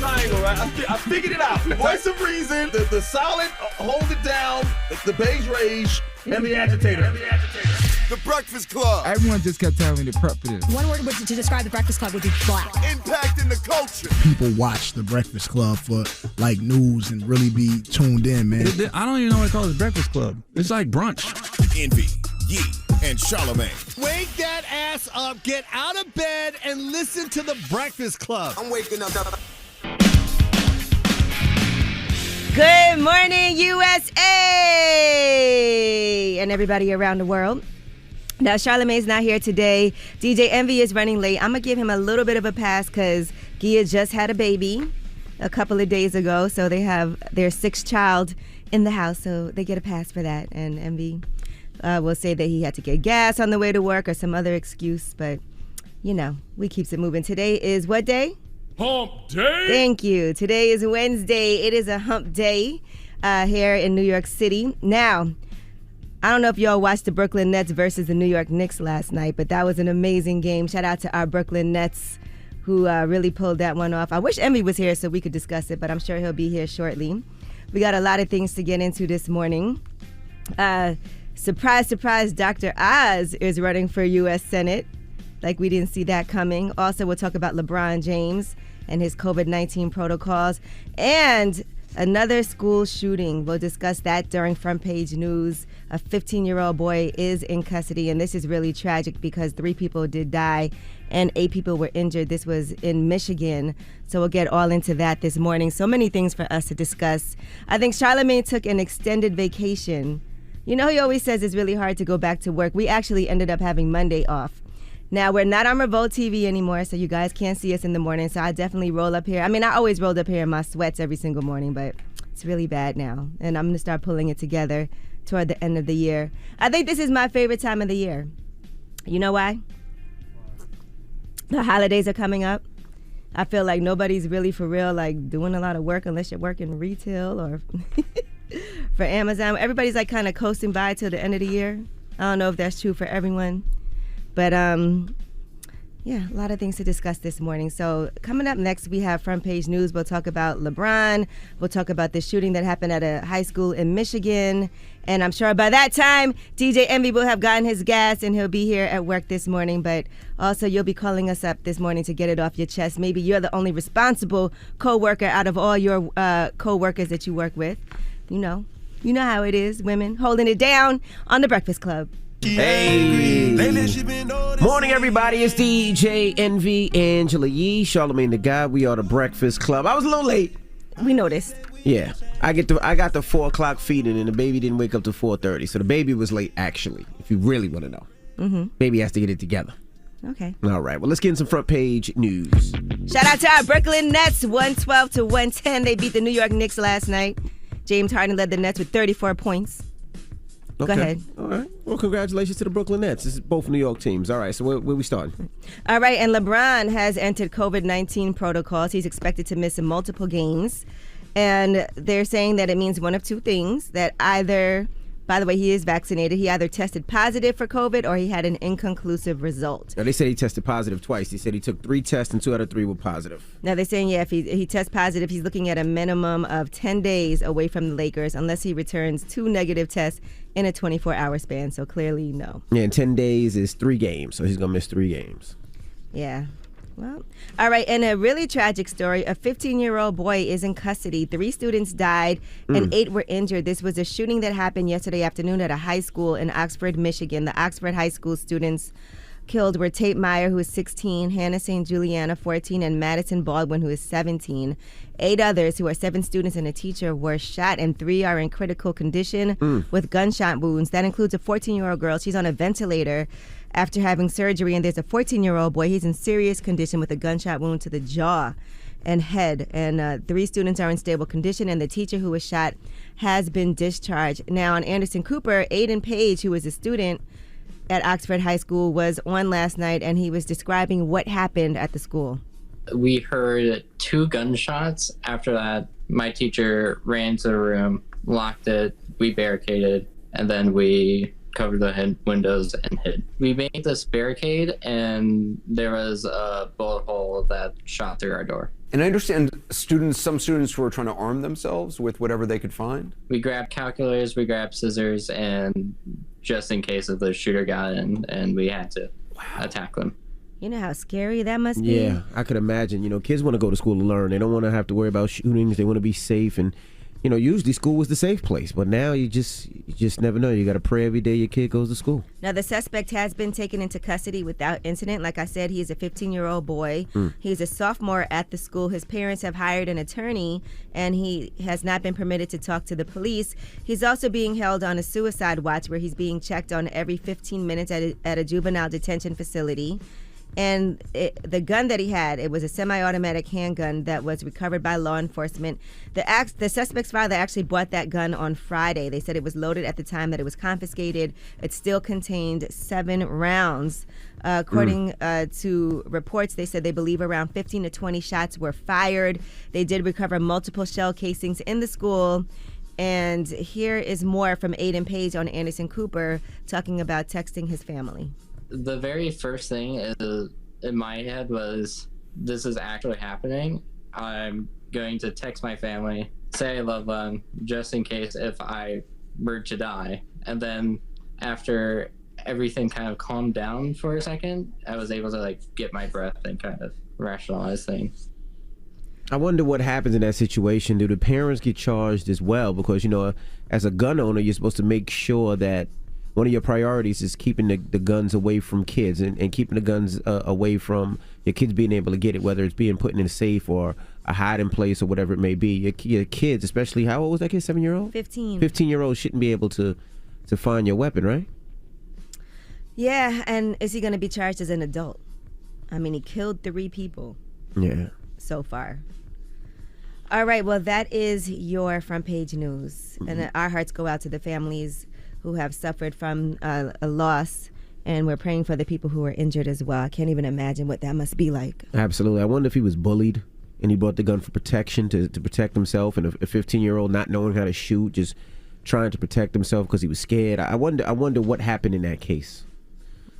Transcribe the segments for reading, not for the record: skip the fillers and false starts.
triangle, right? I figured it out. Voice of reason, the solid, hold it down, the beige rage, and the agitator. The Breakfast Club. Everyone just kept telling me to prep for this. One word to describe the Breakfast Club would be black. Impacting the culture. People watch the Breakfast Club for like news and really be tuned in, man. I don't even know what it calls Breakfast Club. It's like brunch. Envy, Yee, and Charlamagne. Wake that ass up, get out of bed, and listen to the Breakfast Club. I'm waking up. Good morning, USA! And everybody around the world. Now, Charlamagne's not here today. DJ Envy is running late. I'm going to give him a little bit of a pass because Gia just had a baby a couple of days ago. So they have their sixth child in the house. So they get a pass for that. And Envy will say that he had to get gas on the way to work or some other excuse. But, you know, we keeps it moving. Today is what day? Hump day. Thank you. Today is Wednesday. It is a hump day here in New York City. Now, I don't know if y'all watched the Brooklyn Nets versus the New York Knicks last night, but that was an amazing game. Shout out to our Brooklyn Nets who really pulled that one off. I wish Emmy was here so we could discuss it, but I'm sure he'll be here shortly. We got a lot of things to get into this morning. Surprise, surprise, Dr. Oz is running for U.S. Senate. Like we didn't see that coming. Also, we'll talk about LeBron James and his COVID-19 protocols. And another school shooting. We'll discuss that during Front Page News. A 15-year-old boy is in custody, and this is really tragic because 3 people did die and 8 people were injured. This was in Michigan, so we'll get all into that this morning. So many things for us to discuss. I think Charlamagne took an extended vacation. You know, he always says it's really hard to go back to work. We actually ended up having Monday off. Now, we're not on Revolt TV anymore, so you guys can't see us in the morning, so I definitely roll up here. I mean, I always rolled up here in my sweats every single morning, but it's really bad now, and I'm going to start pulling it together toward the end of the year. I think this is my favorite time of the year. You know why? The holidays are coming up. I feel like nobody's really for real like doing a lot of work unless you're working retail or for Amazon. Everybody's like kind of coasting by till the end of the year. I don't know if that's true for everyone. But yeah, a lot of things to discuss this morning. So coming up next, we have Front Page News. We'll talk about LeBron. We'll talk about the shooting that happened at a high school in Michigan. And I'm sure by that time, DJ Envy will have gotten his gas and he'll be here at work this morning. But also, you'll be calling us up this morning to get it off your chest. Maybe you're the only responsible co-worker out of all your co-workers that you work with. You know how it is, women holding it down on the Breakfast Club. Hey, morning everybody, it's DJ Envy, Angela Yee, Charlamagne the Guy. We are the Breakfast Club. I was a little late. We noticed. Yeah, I got the 4 o'clock feeding and the baby didn't wake up till 4:30, so the baby was late actually, if you really want to know. Baby has to get it together. Okay. All right, well let's get in some Front Page News. Shout out to our Brooklyn Nets, 112-110. They beat the New York Knicks last night. James Harden led the Nets with 34 points. Okay. Go ahead. All right. Well, congratulations to the Brooklyn Nets. This is both New York teams. All right. So where we starting? All right. And LeBron has entered COVID-19 protocols. He's expected to miss multiple games. And they're saying that it means one of two things. That either, by the way, he is vaccinated. He either tested positive for COVID or he had an inconclusive result. Now, they said he tested positive twice. They said he took 3 tests and 2 out of 3 were positive. Now, they're saying, yeah, if he tests positive, he's looking at a minimum of 10 days away from the Lakers unless he returns 2 negative tests in a 24-hour span. So clearly, no. Yeah, and 10 days is 3 games. So he's going to miss 3 games. Yeah. Well, all right. And a really tragic story. A 15-year-old boy is in custody. 3 students died and 8 were injured. This was a shooting that happened yesterday afternoon at a high school in Oxford, Michigan. The Oxford High School students killed were Tate Meyer, who is 16, Hannah St. Juliana, 14, and Madison Baldwin, who is 17. 8 others, who are 7 students and a teacher, were shot, and 3 are in critical condition with gunshot wounds. That includes a 14-year-old girl. She's on a ventilator after having surgery, and there's a 14-year-old boy. He's in serious condition with a gunshot wound to the jaw and head. And 3 students are in stable condition, and the teacher who was shot has been discharged. Now, on Anderson Cooper, Aiden Page, who was a student at Oxford High School, was on last night, and he was describing what happened at the school. We heard 2 gunshots. After that, my teacher ran to the room, locked it, we barricaded, and then we covered the windows and hid. We made this barricade, and there was a bullet hole that shot through our door. And I understand some students were trying to arm themselves with whatever they could find. We grabbed calculators, we grabbed scissors, and just in case if the shooter got in, and we had to attack them. You know how scary that must be? Yeah, I could imagine. You know, kids want to go to school to learn. They don't want to have to worry about shootings. They want to be safe. And, you know, usually school was the safe place. But now you just never know. You got to pray every day your kid goes to school. Now, the suspect has been taken into custody without incident. Like I said, he's a 15-year-old boy. He's a sophomore at the school. His parents have hired an attorney, and he has not been permitted to talk to the police. He's also being held on a suicide watch where he's being checked on every 15 minutes at a juvenile detention facility. And the gun that he had, it was a semi-automatic handgun that was recovered by law enforcement. The suspect's father actually bought that gun on Friday. They said it was loaded at the time that it was confiscated. It still contained 7 rounds. According to reports, they said they believe around 15 to 20 shots were fired. They did recover multiple shell casings in the school. And here is more from Aiden Page on Anderson Cooper talking about texting his family. The very first thing in my head was, this is actually happening. I'm going to text my family, say I love them, just in case if I were to die. And then after everything kind of calmed down for a second, I was able to get my breath and kind of rationalize things. I wonder what happens in that situation. Do the parents get charged as well? Because, you know, as a gun owner, you're supposed to make sure that one of your priorities is keeping the guns away from kids and keeping the guns away from your kids being able to get it, whether it's being put in a safe or a hiding place or whatever it may be. Your kids, especially, how old was that kid, 7-year-old? 15. 15-year-old shouldn't be able to find your weapon, right? Yeah, and is he going to be charged as an adult? I mean, he killed 3 people. Yeah. So far. All right, well, that is your front page news. And our hearts go out to the families who have suffered from a loss, and we're praying for the people who are injured as well. I can't even imagine what that must be like. Absolutely. I wonder if he was bullied and he brought the gun for protection to protect himself, and a 15-year-old not knowing how to shoot, just trying to protect himself because he was scared. I wonder what happened in that case.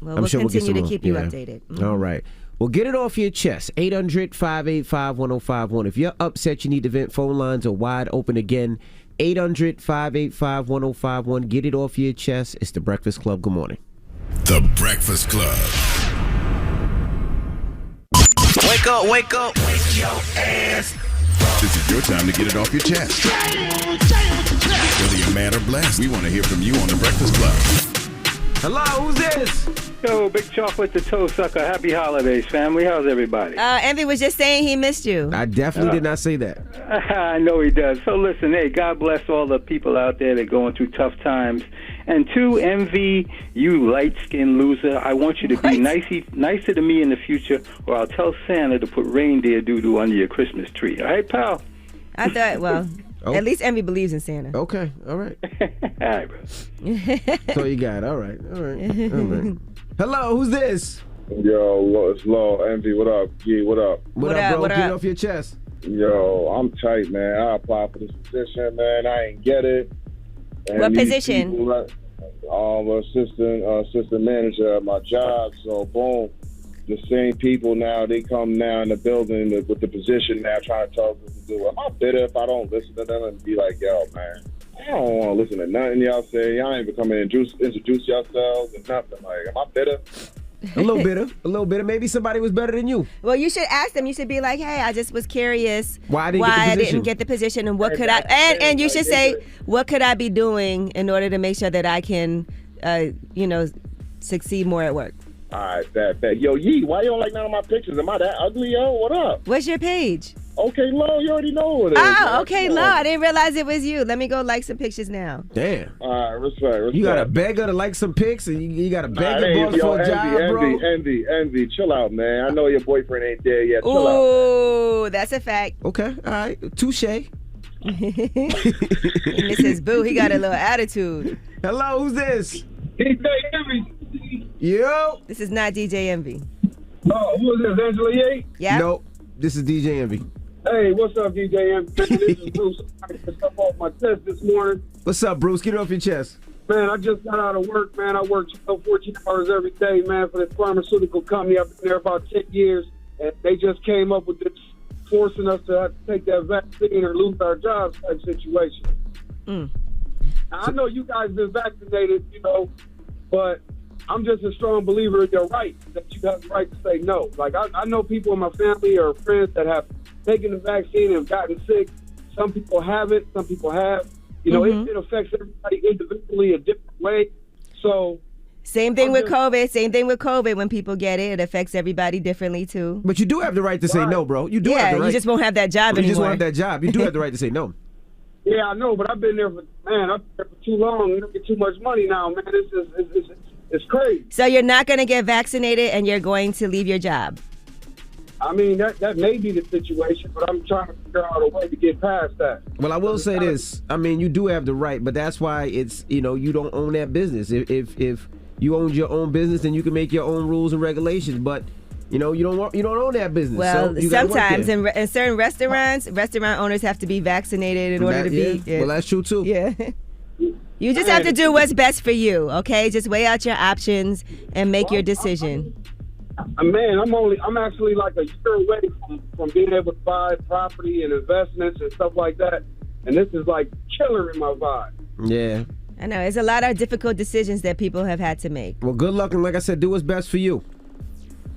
Well, we'll continue to keep you updated. All right. Well, get it off your chest. 800-585-1051. If you're upset, you need to vent. Phone lines are wide open again. 800-585-1051. Get it off your chest. It's The Breakfast Club. Good morning. The Breakfast Club. Wake up, wake up. Wake your ass. This is your time to get it off your chest. Whether you're mad or blessed, we want to hear from you on The Breakfast Club. Hello, who's this? Yo, Big Chocolate the Toe Sucker. Happy holidays, family. How's everybody? Envy was just saying he missed you. I definitely did not say that. I know he does. So listen, hey, God bless all the people out there that are going through tough times. And 2, Envy, you light-skinned loser, I want you to be nicer to me in the future, or I'll tell Santa to put reindeer doo-doo under your Christmas tree. All right, pal? I thought, well... Oh. At least Envy believes in Santa. Okay, all right. All right, bro. So you got it. All right. Hello, who's this? Yo, it's Law. Envy, what up? Gee, what up? What up, bro? Get it off your chest. Yo, I'm tight, man. I applied for this position, man. I ain't get it. And what position? Assistant manager at my job. So, boom. The same people now, they come now in the building with the position now trying to tell us what to do. Am I bitter if I don't listen to them and be like, yo, man, I don't want to listen to nothing y'all say. Y'all ain't becoming introduce yourselves and nothing. Like, am I bitter? A little bitter. Maybe somebody was better than you. Well, you should ask them. You should be like, hey, I just was curious why I didn't get the position and what could I, and you should say, what could I be doing in order to make sure that I can, succeed more at work? All right, bet. Yo, Yee, why you don't like none of my pictures? Am I that ugly, yo? What up? What's your page? Okay, Lo, you already know what it is. Oh, okay, Lo. I didn't realize it was you. Let me go like some pictures now. Damn. All right, respect. You got to beg her to like some pics, and you got to beg your boss for a job, bro? Envy, chill out, man. I know your boyfriend ain't there yet. Chill out. Ooh, that's a fact. Okay, all right. Touche. Mrs. Boo, he got a little attitude. Hello, who's this? DJ Envy. Yo. This is not DJ Envy. Oh, who is this, Angela Yates? Yeah. No, this is DJ Envy. Hey, what's up, DJ Envy? This is Bruce. I got stuff off my chest this morning. What's up, Bruce? Get it off your chest. Man, I just got out of work, man. I work 12, 14 hours every day, man, for this pharmaceutical company. I've been there about 10 years, and they just came up with this forcing us to have to take that vaccine or lose our jobs type situation. Now, I know you guys been vaccinated, but I'm just a strong believer in your right, that you have the right to say no. Like, I know people in my family or friends that have taken the vaccine and gotten sick. Some people haven't, some people have. It affects everybody individually a different way. So Same thing with COVID. When people get it affects everybody differently too. But you do have the right to say no, bro. You do have the right. You just won't have that job anymore. You just won't have that job. You do have the right to say no. Yeah, I know, but I've been there for too long. You don't get too much money now, man. It's crazy. So you're not going to get vaccinated and you're going to leave your job? I mean, that may be the situation, but I'm trying to figure out a way to get past that. Well, I will say this. I mean, you do have the right, but that's why it's, you don't own that business. If you owned your own business, then you can make your own rules and regulations, but you don't own that business. Well, so sometimes in certain restaurant owners have to be vaccinated in order to be. Yeah. Well, that's true too. Yeah. You just have to do what's best for you, okay? Just weigh out your options and make your decision. Man, I'm actually like a year away from being able to buy property and investments and stuff like that, and this is like killer in my vibe. Yeah. I know, it's a lot of difficult decisions that people have had to make. Well, good luck, and like I said, do what's best for you.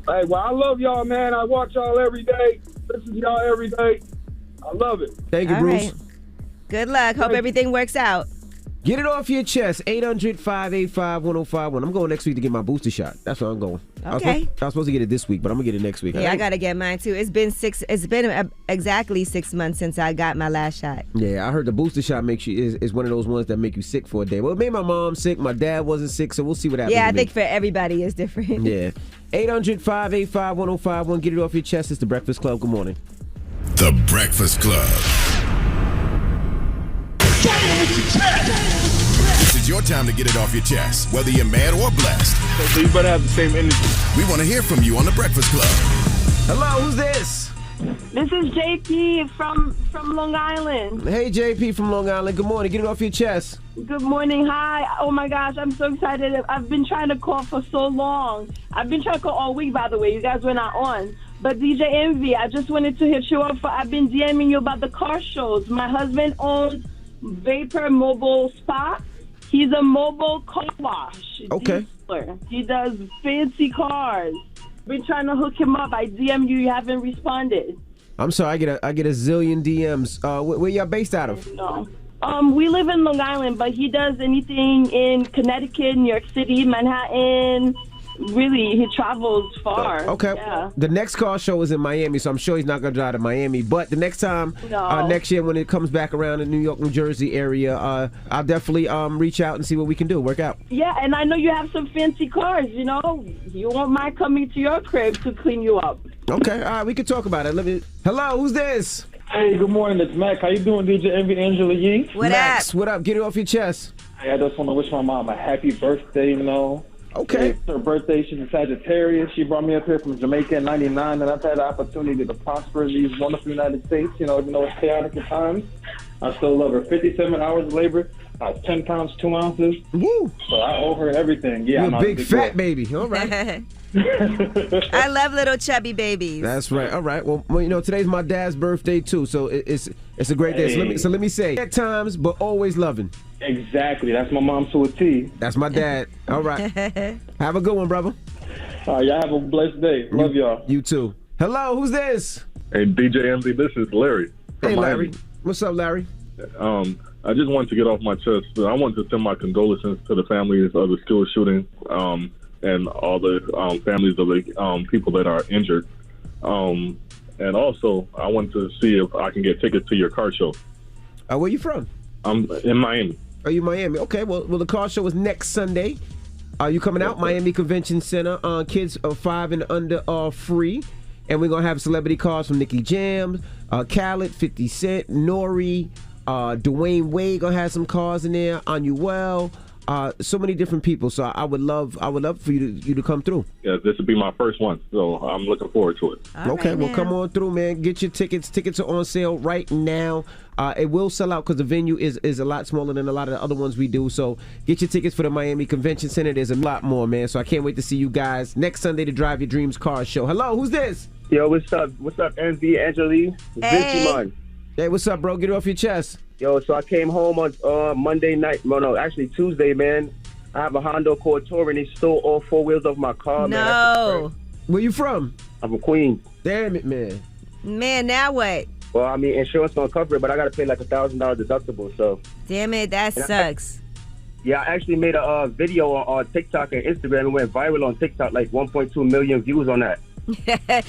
Hey, well, I love y'all, man. I watch y'all every day. Listen to y'all every day. I love it. Thank you, All Bruce. right. Good luck. Hope everything works out. Get it off your chest. 800-585-1051. I'm going next week to get my booster shot. That's where I'm going. Okay. I was supposed to get it this week, but I'm gonna get it next week. Yeah, I gotta get mine too. It's been exactly 6 months since I got my last shot. Yeah, I heard the booster shot makes you is one of those ones that make you sick for a day. Well, it made my mom sick. My dad wasn't sick, so we'll see what happens. Yeah, I think for everybody it's different. Yeah. 800-585-1051. Get it off your chest. It's the Breakfast Club. Good morning. The Breakfast Club. This is your time to get it off your chest, whether you're mad or blessed. So you better have the same energy. We want to hear from you on the Breakfast Club. Hello, who's this? This is JP from Long Island. Hey, JP from Long Island. Good morning. Get it off your chest. Good morning. Hi. Oh, my gosh. I'm so excited. I've been trying to call for so long. I've been trying to call all week, by the way. You guys were not on. But DJ Envy, I just wanted to hit you up for, I've been DMing you about the car shows. My husband owns Vapor Mobile Spa. He's a mobile car wash. Okay. Dealer. He does fancy cars. Been trying to hook him up. I DM you. You haven't responded. I'm sorry. I get a zillion DMs. Where y'all based out of? No. We live in Long Island, but he does anything in Connecticut, New York City, Manhattan. Really, he travels far. Okay. Yeah. The next car show is in Miami, so I'm sure he's not going to drive to Miami. But the next time, next year when it comes back around in New York, New Jersey area, I'll definitely reach out and see what we can do. Work out. Yeah, and I know you have some fancy cars, You won't mind coming to your crib to clean you up. Okay. All right, we can talk about it. Hello, who's this? Hey, good morning. It's Mac. How you doing, DJ Envy, Angela Yee? Max, what up? Get it off your chest. Hey, I just want to wish my mom a happy birthday, Okay. It's her birthday. She's a Sagittarius. She brought me up here from Jamaica in '99, and I've had the opportunity to prosper in these wonderful United States. Even though it's chaotic at times, I still love her. 57 hours of labor, 10 pounds, 2 ounces. Woo! So I owe her everything. Yeah, you're a big fat baby. All right. I love little chubby babies. That's right. All right. Well, today's my dad's birthday too, so it's a great day. So let me say, at times, but always loving. Exactly. That's my mom to a T. That's my dad. All right. Have a good one, brother. Y'all have a blessed day. Love y'all. You too. Hello, who's this? Hey, DJ MD, this is Larry. Hey, Larry. What's up, Larry? I just wanted to get off my chest. I wanted to send my condolences to the families of the school shooting and all the families of the people that are injured. And also, I wanted to see if I can get tickets to your car show. Where you from? I'm in Miami. Are you Miami? Okay, well, the car show is next Sunday. Are you coming out? Miami Convention Center. Kids 5 and under are free. And we're going to have celebrity cars from Nicky Jam, Khaled, 50 Cent, Nori, Dwayne Wade going to have some cars in there, Anuel, so many different people. So I would love for you to come through. Yeah, this would be my first one, so I'm looking forward to it. Okay, well, come on through, man. Get your tickets. Tickets are on sale right now. It will sell out because the venue is a lot smaller than a lot of the other ones we do. So get your tickets for the Miami Convention Center. There's a lot more, man. So I can't wait to see you guys next Sunday to Drive Your Dreams Car Show. Hello, who's this? Yo, what's up? What's up, MV, Angelique? Vinci, Hey, what's up, bro? Get it off your chest. Yo, so I came home on Monday night. Well, no, actually Tuesday, man. I have a Honda Accord Tourer, and they stole all 4 wheels off my car, man. No. Where you from? I'm from Queens. Damn it, man. Man, now what? Well, I mean, insurance don't cover it, but I got to pay like $1,000 deductible, so. Damn it, that sucks. Yeah, I actually made a video on TikTok and Instagram. It went viral on TikTok, like 1.2 million views on that.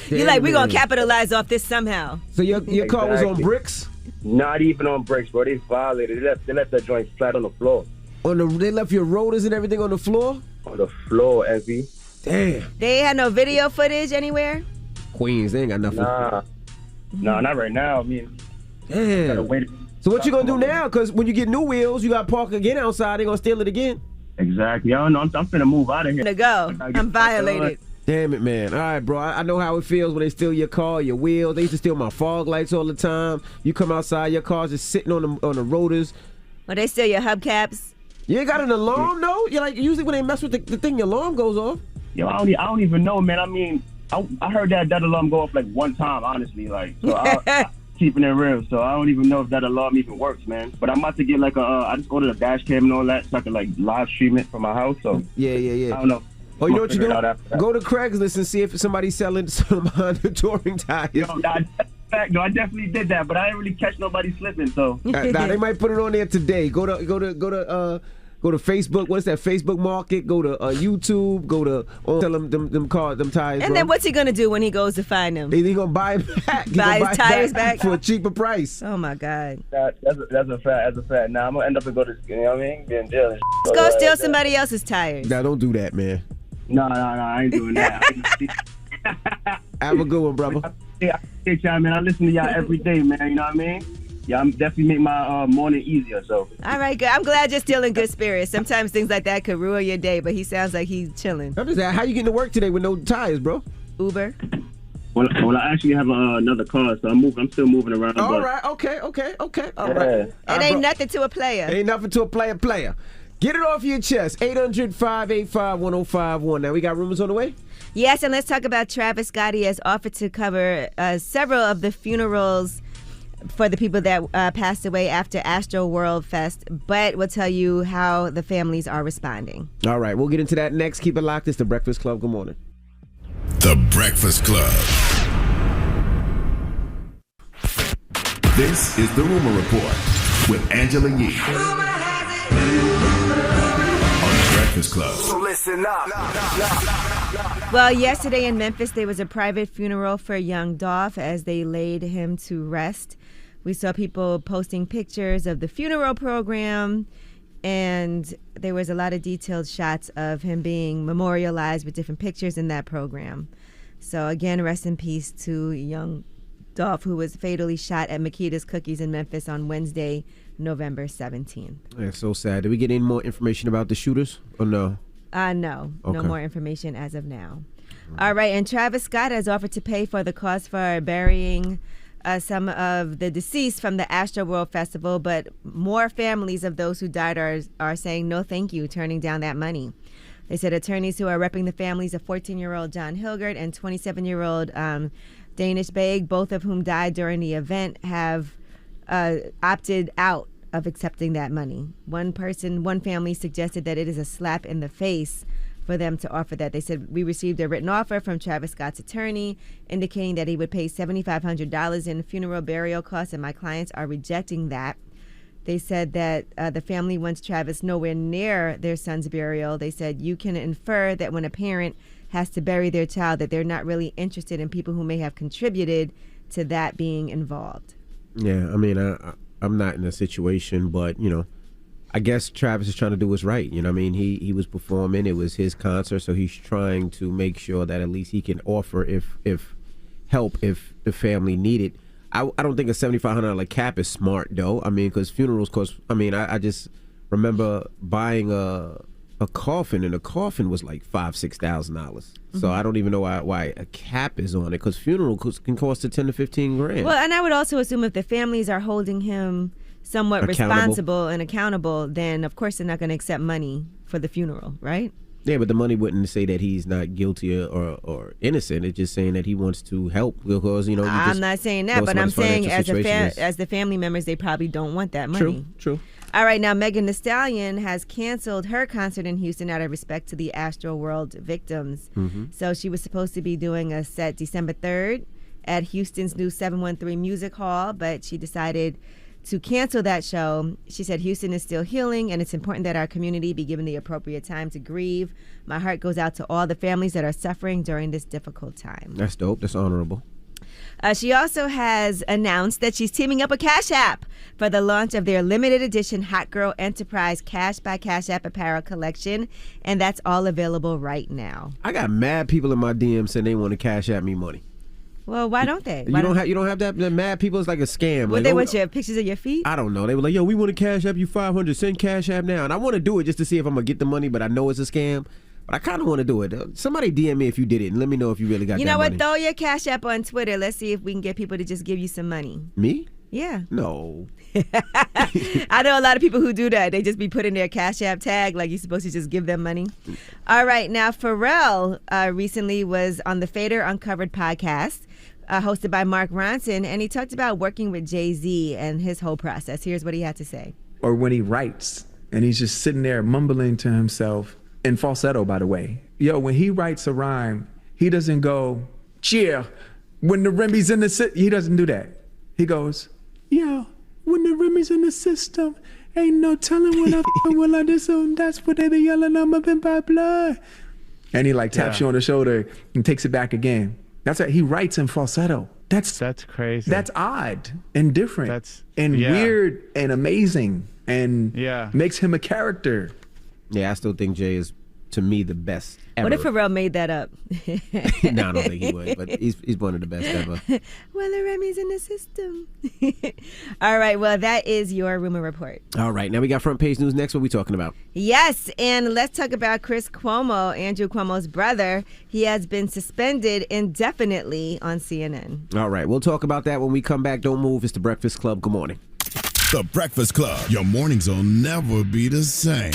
You're like, we're going to capitalize off this somehow. So your car was on bricks? Not even on bricks, bro. They violated. They left that joint flat on the floor. They left your rotors and everything on the floor? On the floor, Evie. Damn. They had no video footage anywhere? Queens, they ain't got nothing. Nah, not right now. I mean, damn. So what you gonna do now? Because when you get new wheels, you got to park again outside. They gonna steal it again. Exactly. I don't know. I'm finna move out of here. To go. I'm violated. Damn it, man. All right, bro. I know how it feels when they steal your car, your wheels. They used to steal my fog lights all the time. You come outside, your car's just sitting on the rotors. Well, they steal your hubcaps. You ain't got an alarm, though? You're like, usually when they mess with the thing, your alarm goes off. Yo, I don't even know, man. I mean, I heard that alarm go off like one time, honestly. Like, so I keeping it real. So I don't even know if that alarm even works, man. But I'm about to get like I just ordered a dash cam and all that so I can like live stream it from my house. So yeah. I don't know. Oh, you know what you do? Go to Craigslist and see if somebody's selling some Honda touring tires. Yo, I definitely did that, but I didn't really catch nobody slipping. So nah, they might put it on there today. Go to Facebook. What's that? Facebook Market. Go to YouTube. Go to tell them cars, them tires. And then what's he gonna do when he goes to find them? He gonna buy it back. Buy his tires back for a cheaper price. Oh my God. That's a fact. That's a fact. Now I'm gonna end up and go to, you know what I mean? Get in jail. And Let's go steal somebody else's tires. Nah, don't do that, man. No, I ain't doing that. Have a good one, brother. Hey, y'all, man. I listen to y'all every day, man. You know what I mean? Yeah, I'm definitely make my morning easier. So. All right, good. I'm glad you're still in good spirits. Sometimes things like that could ruin your day, but he sounds like he's chilling. I'm just asking, how you getting to work today with no tires, bro? Uber. Well, I actually have another car, so I'm still moving around. All right, okay. All right. It ain't nothing to a player. Ain't nothing to a player. Get it off your chest. 800-585-1051. Now, we got rumors on the way? Yes, and let's talk about Travis Scott. He has offered to cover several of the funerals for the people that passed away after Astro World Fest, but we'll tell you how the families are responding. All right, we'll get into that next. Keep it locked. It's The Breakfast Club. Good morning. The Breakfast Club. This is The Rumor Report with Angela Yee. Breakfast Club. So listen up. Well, yesterday in Memphis, there was a private funeral for young Dolph as they laid him to rest. We saw people posting pictures of the funeral program, and there was a lot of detailed shots of him being memorialized with different pictures in that program. So again, rest in peace to young Dolph, who was fatally shot at Makita's Cookies in Memphis on Wednesday, November 17th. That's so sad. Did we get any more information about the shooters or no? No. Okay. No more information as of now. All right, and Travis Scott has offered to pay for the cost for burying some of the deceased from the Astro World Festival, but more families of those who died are saying no thank you, turning down that money. They said attorneys who are repping the families of 14-year-old John Hilgert and 27-year-old Danish Baig, both of whom died during the event, have opted out of accepting that money. One family suggested that it is a slap in the face for them to offer that. They said, we received a written offer from Travis Scott's attorney indicating that he would pay $7,500 in funeral burial costs, and my clients are rejecting that. They said that the family wants Travis nowhere near their son's burial. They said you can infer that when a parent has to bury their child, that they're not really interested in people who may have contributed to that being involved. Yeah, I mean, I'm not in a situation, but, you know, I guess Travis is trying to do what's right. You know what I mean? He was performing. It was his concert, so he's trying to make sure that at least he can offer if help if the family need it. I don't think a $7,500 cap is smart, though. I mean, because funerals cost, I mean, I just remember buying a coffin, and a coffin was like $5,000-$6,000. So I don't even know why a cap is on it, because funeral can cost $10,000 to $15,000. Well, and I would also assume if the families are holding him somewhat responsible and accountable, then of course they're not going to accept money for the funeral, right? Yeah, but the money wouldn't say that he's not guilty or innocent. It's just saying that he wants to help because, you know. I'm not saying that, but I'm saying as the family members, they probably don't want that money. True. All right, now Megan Thee Stallion has canceled her concert in Houston out of respect to the Astroworld victims. So she was supposed to be doing a set December 3rd at Houston's new 713 Music Hall, but she decided to cancel that show. She said, Houston is still healing, and it's important that our community be given the appropriate time to grieve. My heart goes out to all the families that are suffering during this difficult time. That's dope. That's honorable. She also has announced that she's teaming up with Cash App for the launch of their limited edition Hot Girl Enterprise Cash by Cash App apparel collection, and that's all available right now. I got mad people in my DM saying they want to Cash App me money. Well, why don't they? You don't have that mad people? It's like a scam. Would they want your pictures of your feet? I don't know. They were like, yo, we want to Cash App you $500. Send Cash App now. And I want to do it just to see if I'm going to get the money, but I know it's a scam. But I kind of want to do it. Somebody DM me if you did it and let me know if you really got that money. You know what? Throw your Cash App on Twitter. Let's see if we can get people to just give you some money. Me? Yeah. No. I know a lot of people who do that. They just be putting their Cash App tag like you're supposed to just give them money. All right. Now, Pharrell recently was on the Fader Uncovered podcast, hosted by Mark Ronson, and he talked about working with Jay-Z and his whole process. Here's what he had to say. Or when he writes and he's just sitting there mumbling to himself, in falsetto, by the way. Yo, when he writes a rhyme, he doesn't go, cheer, when the Remy's in the he doesn't do that. He goes, yo, when the Remy's in the system, ain't no telling when I will I this and that's what they be yelling, I'm up in my blood. And he like taps you on the shoulder and takes it back again. That's it. He writes in falsetto. That's crazy. That's odd and different weird and amazing and makes him a character. Yeah, I still think Jay is, to me, the best ever. What if Pharrell made that up? No, I don't think he would, but he's one of the best ever. Well, the Remy's in the system. All right, well, that is your rumor report. All right, now we got front page news next. What are we talking about? Yes, and let's talk about Chris Cuomo, Andrew Cuomo's brother. He has been suspended indefinitely on CNN. All right, we'll talk about that when we come back. Don't move. It's The Breakfast Club. Good morning. The Breakfast Club. Your mornings will never be the same.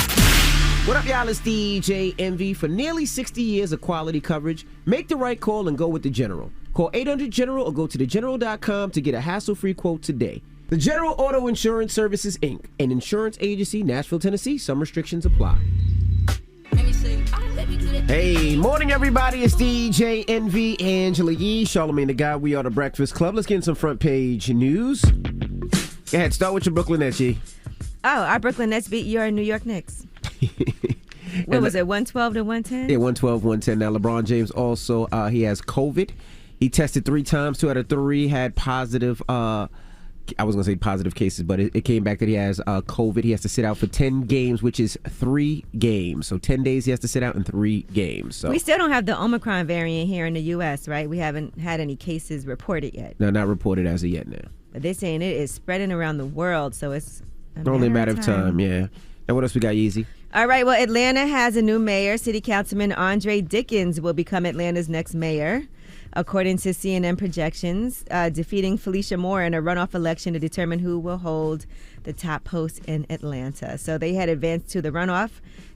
What up, y'all? It's DJ Envy. For nearly 60 years of quality coverage, make the right call and go with the General. Call 800-GENERAL or go to thegeneral.com to get a hassle-free quote today. The General Auto Insurance Services, Inc., an insurance agency, Nashville, Tennessee. Some restrictions apply. Hey, morning, everybody. It's DJ Envy, Angela Yee, Charlamagne the Guy. We are The Breakfast Club. Let's get in some front page news. Go ahead, start with your Brooklyn Nets, Yee. Oh, our Brooklyn Nets beat your New York Knicks. What was it, 112 to 110? Yeah, 112-110. Now, LeBron James also, he has COVID. He tested 3 times. 2 out of 3 had positive, I was going to say positive cases, but it came back that he has COVID. He has to sit out for 10 games, which is 3 games. So 10 days he has to sit out in 3 games. So we still don't have the Omicron variant here in the U.S., right? We haven't had any cases reported yet. No, not reported as of yet now. But they're saying it is spreading around the world, so it's only a matter of time, yeah. And what else we got, Yeezy? All right, well, Atlanta has a new mayor. City Councilman Andre Dickens will become Atlanta's next mayor, according to CNN projections, defeating Felicia Moore in a runoff election to determine who will hold the top post in Atlanta. So they had advanced to the runoff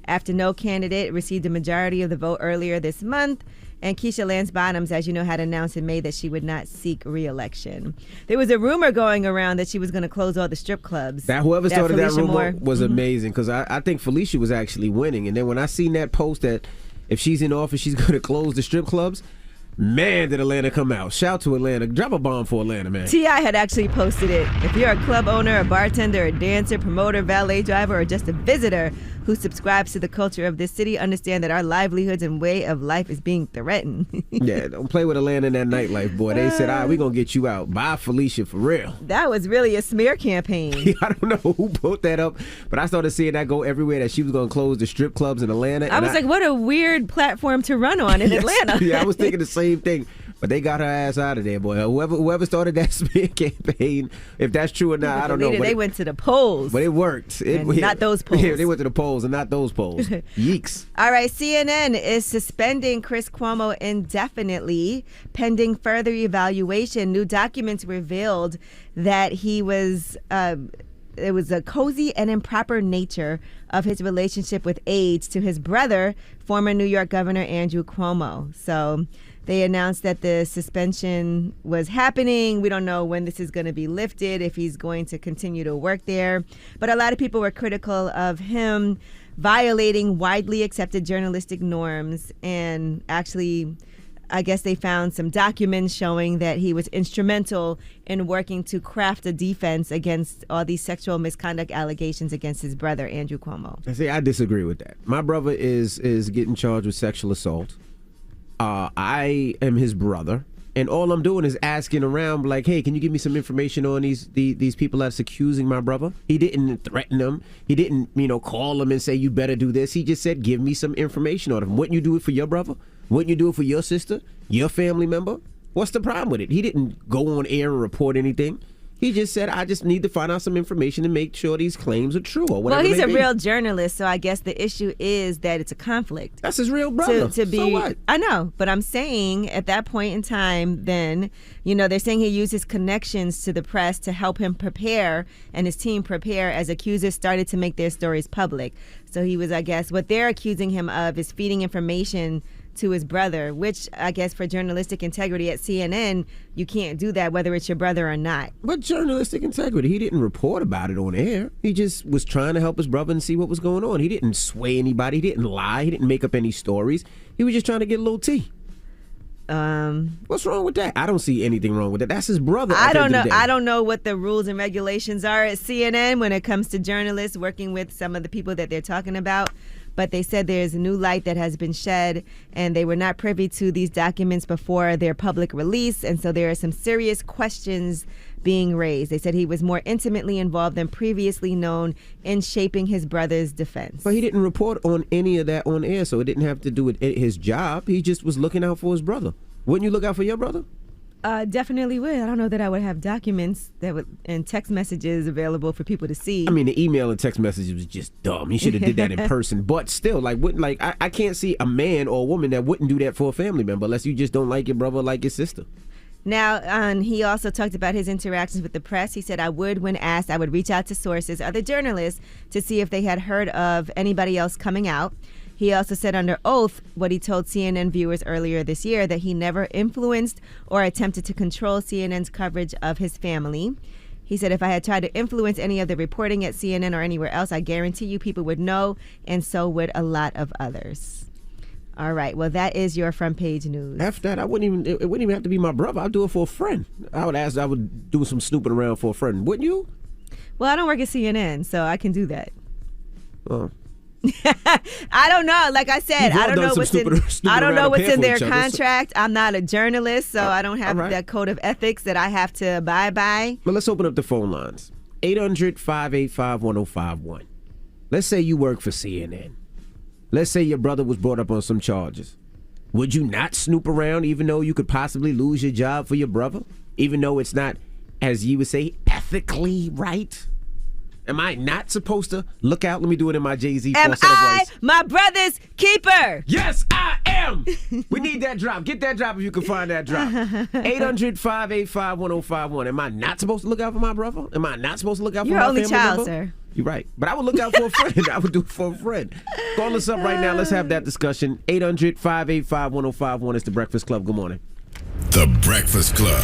after no candidate received a majority of the vote earlier this month. And Keisha Lance Bottoms, as you know, had announced in May that she would not seek re-election. There was a rumor going around that she was going to close all the strip clubs. Whoever started that rumor Moore was amazing, because I think Felicia was actually winning. And then when I seen that post that if she's in office, she's going to close the strip clubs, man, did Atlanta come out. Shout to Atlanta. Drop a bomb for Atlanta, man. T.I. had actually posted it. If you're a club owner, a bartender, a dancer, promoter, valet driver, or just a visitor who subscribes to the culture of this city, understand that our livelihoods and way of life is being threatened. Yeah, don't play with Atlanta in that nightlife, boy. They said, all right, we're going to get you out. Bye, Felicia, for real. That was really a smear campaign. I don't know who put that up, but I started seeing that go everywhere, that she was going to close the strip clubs in Atlanta. I was like, what a weird platform to run on in Atlanta. Yeah, I was thinking the same thing. But they got her ass out of there, boy. Whoever started that smear campaign, if that's true or not, I don't know. They went to the polls. But it worked. Not those polls. Yeah, they went to the polls and not those polls. Yeeks. All right, CNN is suspending Chris Cuomo indefinitely pending further evaluation. New documents revealed that he was... it was a cozy and improper nature of his relationship with aides to his brother, former New York Governor Andrew Cuomo. So they announced that the suspension was happening. We don't know when this is going to be lifted, if he's going to continue to work there. But a lot of people were critical of him violating widely accepted journalistic norms, and actually, I guess they found some documents showing that he was instrumental in working to craft a defense against all these sexual misconduct allegations against his brother, Andrew Cuomo. I disagree with that. My brother is getting charged with sexual assault. I am his brother, and all I'm doing is asking around, like, hey, can you give me some information on these people that's accusing my brother? He didn't threaten them. He didn't, call them and say, you better do this. He just said, give me some information on him. Wouldn't you do it for your brother? Wouldn't you do it for your sister, your family member? What's the problem with it? He didn't go on air and report anything. He just said, I just need to find out some information and make sure these claims are true or whatever. Well, he's a be. real journalist, so I guess the issue is that it's a conflict. That's his real brother. To be, so what? I know, but I'm saying at that point in time, then, they're saying he used his connections to the press to help him prepare and his team prepare as accusers started to make their stories public. So he was, I guess, what they're accusing him of is feeding information to his brother, which I guess for journalistic integrity at CNN, you can't do that whether it's your brother or not. But journalistic integrity, he didn't report about it on air. He just was trying to help his brother and see what was going on. He didn't sway anybody. He didn't lie. He didn't make up any stories. He was just trying to get a little tea. What's wrong with that? I don't see anything wrong with that. That's his brother. I don't know. I don't know what the rules and regulations are at CNN when it comes to journalists working with some of the people that they're talking about. But they said there's a new light that has been shed, and they were not privy to these documents before their public release. And so there are some serious questions being raised. They said he was more intimately involved than previously known in shaping his brother's defense. But he didn't report on any of that on air, so it didn't have to do with his job. He just was looking out for his brother. Wouldn't you look out for your brother? Definitely would. I don't know that I would have documents and text messages available for people to see. I mean, the email and text messages was just dumb. He should have did that in person. But still, I can't see a man or a woman that wouldn't do that for a family member unless you just don't like your brother or like your sister. Now, he also talked about his interactions with the press. He said, when asked, I would reach out to sources, other journalists, to see if they had heard of anybody else coming out. He also said under oath what he told CNN viewers earlier this year, that he never influenced or attempted to control CNN's coverage of his family. He said, if I had tried to influence any of the reporting at CNN or anywhere else, I guarantee you people would know, and so would a lot of others. All right. Well, that is your front page news. After that, it wouldn't even have to be my brother. I'd do it for a friend. I would do some snooping around for a friend. Wouldn't you? Well, I don't work at CNN, so I can do that. Oh. I don't know. Like I said, I don't know what's in their contract. I'm not a journalist, so I don't have that code of ethics that I have to abide by. But let's open up the phone lines. 800-585-1051. Let's say you work for CNN. Let's say your brother was brought up on some charges. Would you not snoop around even though you could possibly lose your job for your brother? Even though it's not, as you would say, ethically right? Am I not supposed to look out? Let me do it in my Jay-Z Am I my brother's keeper? Yes, I am. We need that drop. Get that drop if you can find that drop. 800-585-1051. Am I not supposed to look out for my brother? Am I not supposed to look out for my family member? You're only child, sir. You're right. But I would look out for a friend. I would do it for a friend. Call us up right now. Let's have that discussion. 800-585-1051 is The Breakfast Club. Good morning. The Breakfast Club.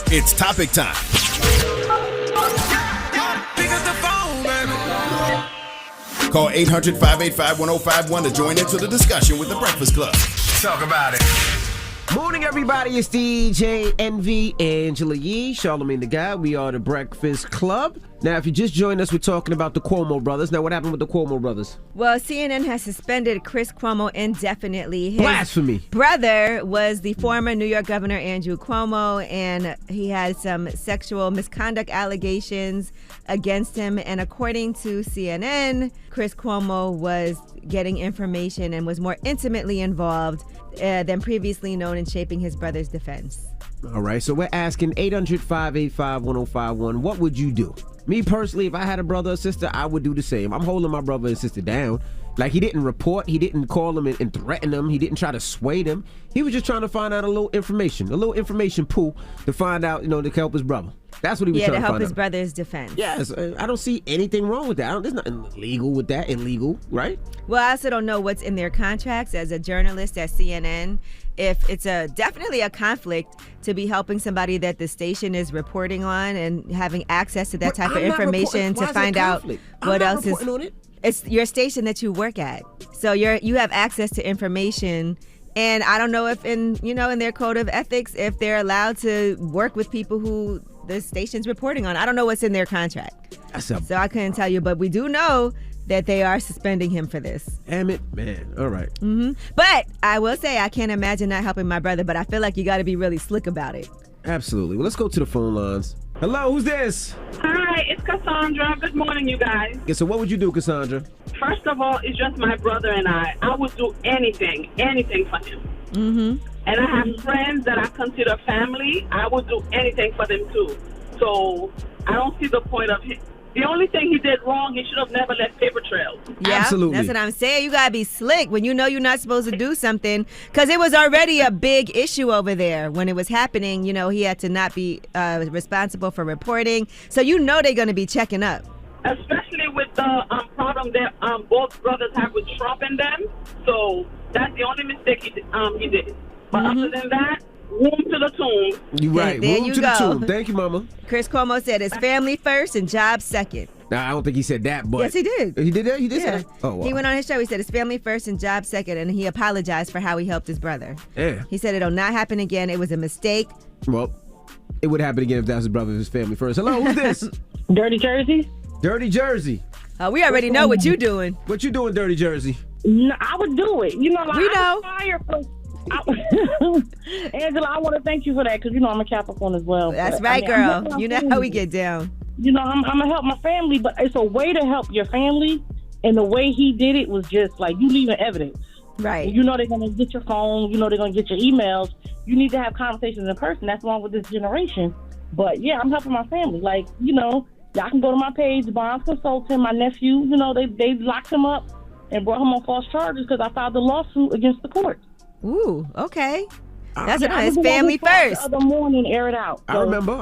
It's topic time. Pick up the phone, baby. Call 800-585-1051 to join into the discussion with The Breakfast Club. Talk about it. Morning, everybody. It's DJ Envy, Angela Yee, Charlamagne the Guy. We are The Breakfast Club. Now, if you just joined us, we're talking about the Cuomo Brothers. Now, what happened with the Cuomo Brothers? Well, CNN has suspended Chris Cuomo indefinitely. His Blasphemy. brother was the former New York Governor Andrew Cuomo, and he had some sexual misconduct allegations against him. And according to CNN, Chris Cuomo was getting information and was more intimately involved than previously known in shaping his brother's defense. All right, so we're asking 800-585-1051, what would you do? Me personally, if I had a brother or sister, I would do the same. I'm holding my brother and sister down. Like, he didn't report, he didn't call them and threaten them, he didn't try to sway them. He was just trying to find out a little information pool to find out, to help his brother. That's what he was trying to find out. To help his brother's defense. Yes, I don't see anything wrong with that. There's nothing illegal with that, illegal, right? Well, I also don't know what's in their contracts as a journalist at CNN. If it's definitely a conflict to be helping somebody that the station is reporting on and having access to that type of information to find out what else is. It's your station that you work at, so you have access to information. And I don't know if in their code of ethics, if they're allowed to work with people who the station's reporting on. I don't know what's in their contract. So I couldn't tell you, but we do know that they are suspending him for this. Damn it, man. All right. Mm-hmm. But I will say I can't imagine not helping my brother, but I feel like you got to be really slick about it. Absolutely. Well, let's go to the phone lines. Hello, who's this? Hi, it's Cassandra. Good morning, you guys. Yeah, so what would you do, Cassandra? First of all, it's just my brother and I. I would do anything for him. Mm-hmm. And I have friends that I consider family. I would do anything for them, too. So I don't see the point of it. The only thing he did wrong, he should have never left paper trails. Yeah, absolutely. That's what I'm saying. You got to be slick when you know you're not supposed to do something, because it was already a big issue over there when it was happening. He had to not be responsible for reporting. So they're going to be checking up. Especially with the problem that both brothers have with Trump and them. So that's the only mistake he did. But other than that, room to the tomb. You're right. There room you to go. the tomb. Thank you, Mama. Chris Cuomo said it's family first and job second. Nah, I don't think he said that, but... Yes, he did. He did that? He did say Yeah. that? Oh, wow. He went on his show. He said it's family first and job second, and he apologized for how he helped his brother. Yeah. He said it'll not happen again. It was a mistake. Well, it would happen again if that was his brother and his family first. Hello, who's this? Dirty Jersey. Dirty Jersey. We already know what you doing. What you doing, Dirty Jersey? No, I would do it. we know. Angela, I want to thank you for that, because I'm a Capricorn as well. That's right, girl. You know how we get down. I'm gonna help my family, but it's a way to help your family, and the way he did it was just like you leaving evidence. Right. They're gonna get your phone. They're gonna get your emails. You need to have conversations in person. That's wrong with this generation. But yeah, I'm helping my family. Like y'all can go to my page, Bonds Consulting. My nephew, they locked him up and brought him on false charges because I filed a lawsuit against the court. Ooh, okay. That's nice. Family first. The other morning, air it out. I remember.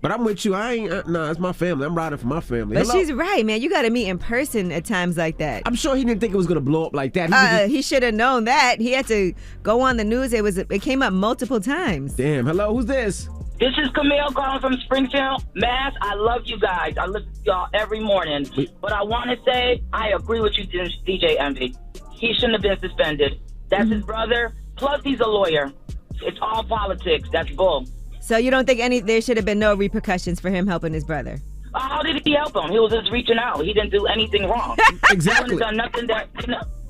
But I'm with you. I ain't. It's my family. I'm riding for my family. But she's right, man. You got to meet in person at times like that. I'm sure he didn't think it was gonna blow up like that. He should have known that. He had to go on the news. It came up multiple times. Damn. Hello, who's this? This is Camille calling from Springfield, Mass. I love you guys. I listen to y'all every morning. But I want to say I agree with you, DJ Envy. He shouldn't have been suspended. That's his brother. Plus, he's a lawyer. It's all politics. That's bull. So you don't think there should have been no repercussions for him helping his brother? How did he help him? He was just reaching out. He didn't do anything wrong. Exactly. He done nothing that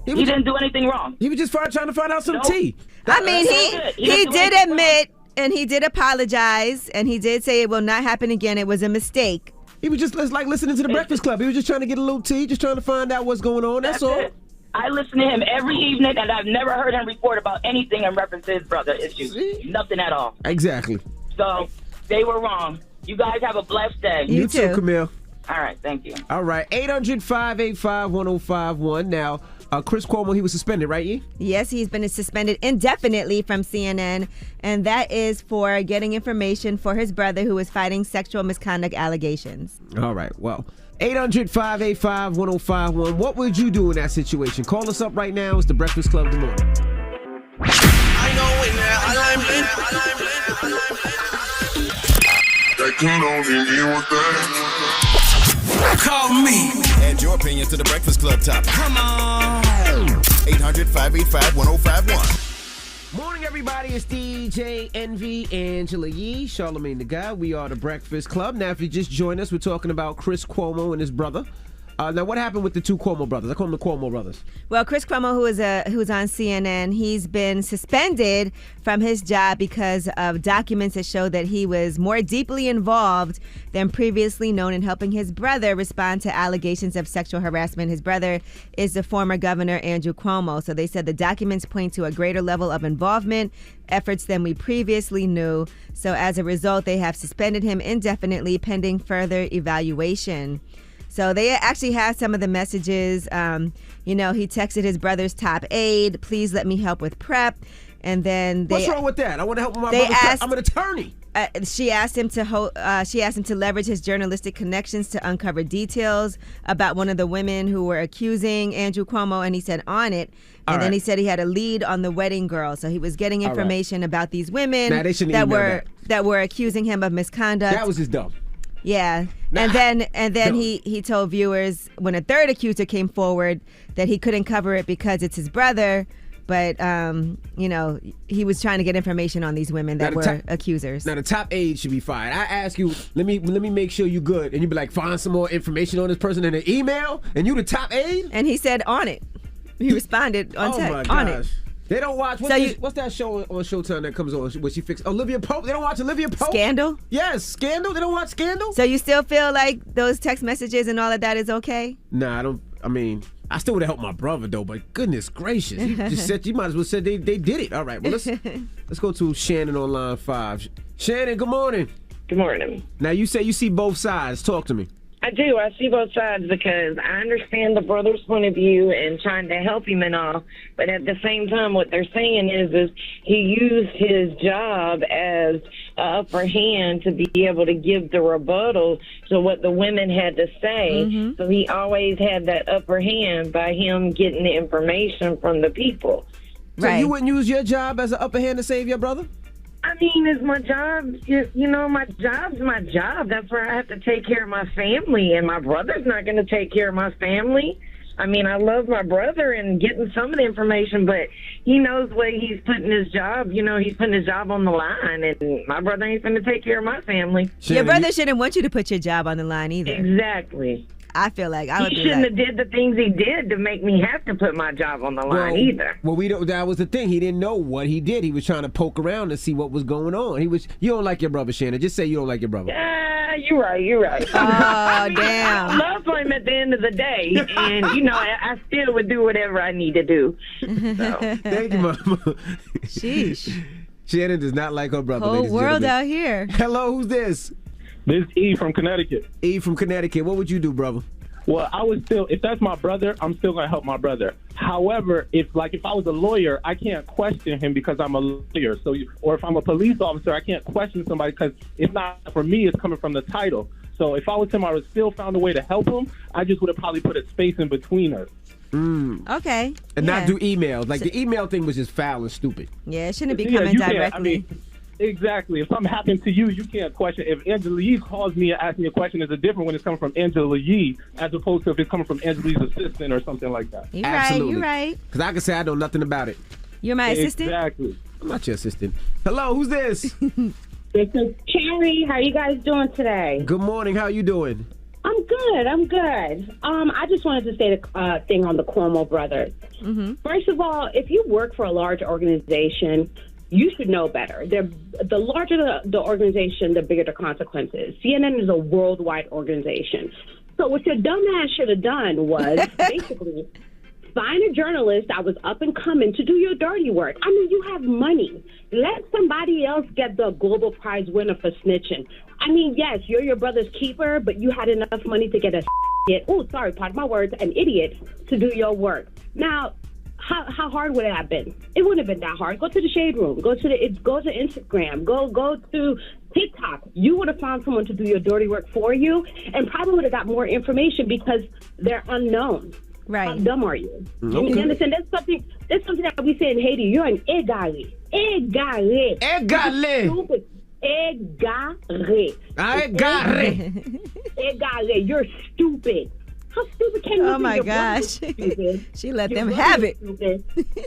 he didn't do anything wrong. He was just trying to find out some tea. I mean, he did admit and he did apologize and he did say it will not happen again. It was a mistake. He was just like listening to the Breakfast Club. He was just trying to get a little tea, just trying to find out what's going on. That's all. It. I listen to him every evening, and I've never heard him report about anything in reference to his brother issues. Nothing at all. Exactly. So, they were wrong. You guys have a blessed day. You too, Camille. All right, thank you. All right, 800-585-1051. Now, Chris Cuomo, he was suspended, right, Yee? Yes, he's been suspended indefinitely from CNN, and that is for getting information for his brother who is fighting sexual misconduct allegations. All right, well... 800-585-1051. What would you do in that situation? Call us up right now. It's the Breakfast Club. Good morning. Call me. Add your opinion to the Breakfast Club topic. Come on. 800-585-1051. Morning, everybody. It's DJ Envy, Angela Yee, Charlamagne the Guy. We are the Breakfast Club. Now, if you just joined us, we're talking about Chris Cuomo and his brother. Now, what happened with the two Cuomo brothers? I call them the Cuomo brothers. Well, Chris Cuomo, who's on CNN, he's been suspended from his job because of documents that show that he was more deeply involved than previously known in helping his brother respond to allegations of sexual harassment. His brother is the former governor, Andrew Cuomo. So they said the documents point to a greater level of involvement efforts than we previously knew. So as a result, they have suspended him indefinitely pending further evaluation. So they actually had some of the messages. He texted his brother's top aide, please let me help with prep. And then what's wrong with that? I want to help with my brother. I'm an attorney. She asked him to leverage his journalistic connections to uncover details about one of the women who were accusing Andrew Cuomo, and he said on it. And then he said he had a lead on the wedding girl, so he was getting information about these women that were accusing him of misconduct. That was just dumb. Yeah, and then he told viewers when a third accuser came forward that he couldn't cover it because it's his brother, but he was trying to get information on these women that were accusers. Now the top aide should be fired. I ask you, let me make sure you good, and you be like, find some more information on this person in an email, and you the top aide? And he said on it. He responded on text. Oh my gosh. On it. They don't watch. What's that show on Showtime that comes on where she fixed Olivia Pope? They don't watch Olivia Pope. Scandal? Yes, Scandal. They don't watch Scandal. So you still feel like those text messages and all of that is okay? Nah, I don't. I mean, I still would have helped my brother though. But goodness gracious, you just said you might as well said they did it. All right, well let's go to Shannon on line 5. Shannon, good morning. Good morning. Now you say you see both sides. Talk to me. I do. I see both sides because I understand the brother's point of view and trying to help him and all. But at the same time, what they're saying is he used his job as an upper hand to be able to give the rebuttal to what the women had to say. Mm-hmm. So he always had that upper hand by him getting the information from the people. So you wouldn't use your job as an upper hand to save your brother? I mean, it's my job. My job's my job. That's where I have to take care of my family, and my brother's not going to take care of my family. I mean, I love my brother and getting some of the information, but he knows what he's putting his job. He's putting his job on the line, and my brother ain't going to take care of my family. Your brother shouldn't want you to put your job on the line either. Exactly. I feel like I would he shouldn't have did the things he did to make me have to put my job on the line either. Well, that was the thing. He didn't know what he did. He was trying to poke around to see what was going on. You don't like your brother, Shannon. Just say you don't like your brother. You're right. Oh, damn. I love him at the end of the day, and I still would do whatever I need to do. So. Thank you, Mama. Sheesh. Shannon does not like her brother. Whole world out here. Hello, who's this? This is E from Connecticut. E from Connecticut. What would you do, brother? Well, if that's my brother, I'm still gonna help my brother. However, if I was a lawyer, I can't question him because I'm a lawyer. Or if I'm a police officer, I can't question somebody because it's not for me. It's coming from the title. So if I was him, I would still found a way to help him. I just would have probably put a space in between us. Okay. And not do emails. Like the email thing was just foul and stupid. Yeah, it shouldn't be coming directly. Exactly. If something happens to you, you can't question. If Angela Yee calls me and asks me a question, it's a different when it's coming from Angela Yee as opposed to if it's coming from Angela Yee's assistant or something like that. You're right. Because I can say I know nothing about it. You're my assistant? Exactly. I'm not your assistant. Hello, who's this? This is Carrie. How are you guys doing today? Good morning. How you doing? I'm good. I just wanted to say the thing on the Cuomo brothers. Mm-hmm. First of all, if you work for a large organization, you should know better. The larger the organization, the bigger the consequences. CNN is a worldwide organization. So what your dumbass should have done was basically find a journalist that was up and coming to do your dirty work. I mean, you have money. Let somebody else get the global prize winner for snitching. I mean, yes, you're your brother's keeper, but you had enough money to get an idiot to do your work. Now, how hard would it have been? It wouldn't have been that hard. Go to the Shade Room. Go to Instagram. Go to TikTok. You would have found someone to do your dirty work for you, and probably would have got more information because they're unknown. Right? How dumb are you? Okay. I mean, you understand? That's something that we say in Haiti. You're an égaré. Égaré. Stupid. Égaré. Égaré. You're stupid. How stupid can you be? Oh my gosh. She let them have it.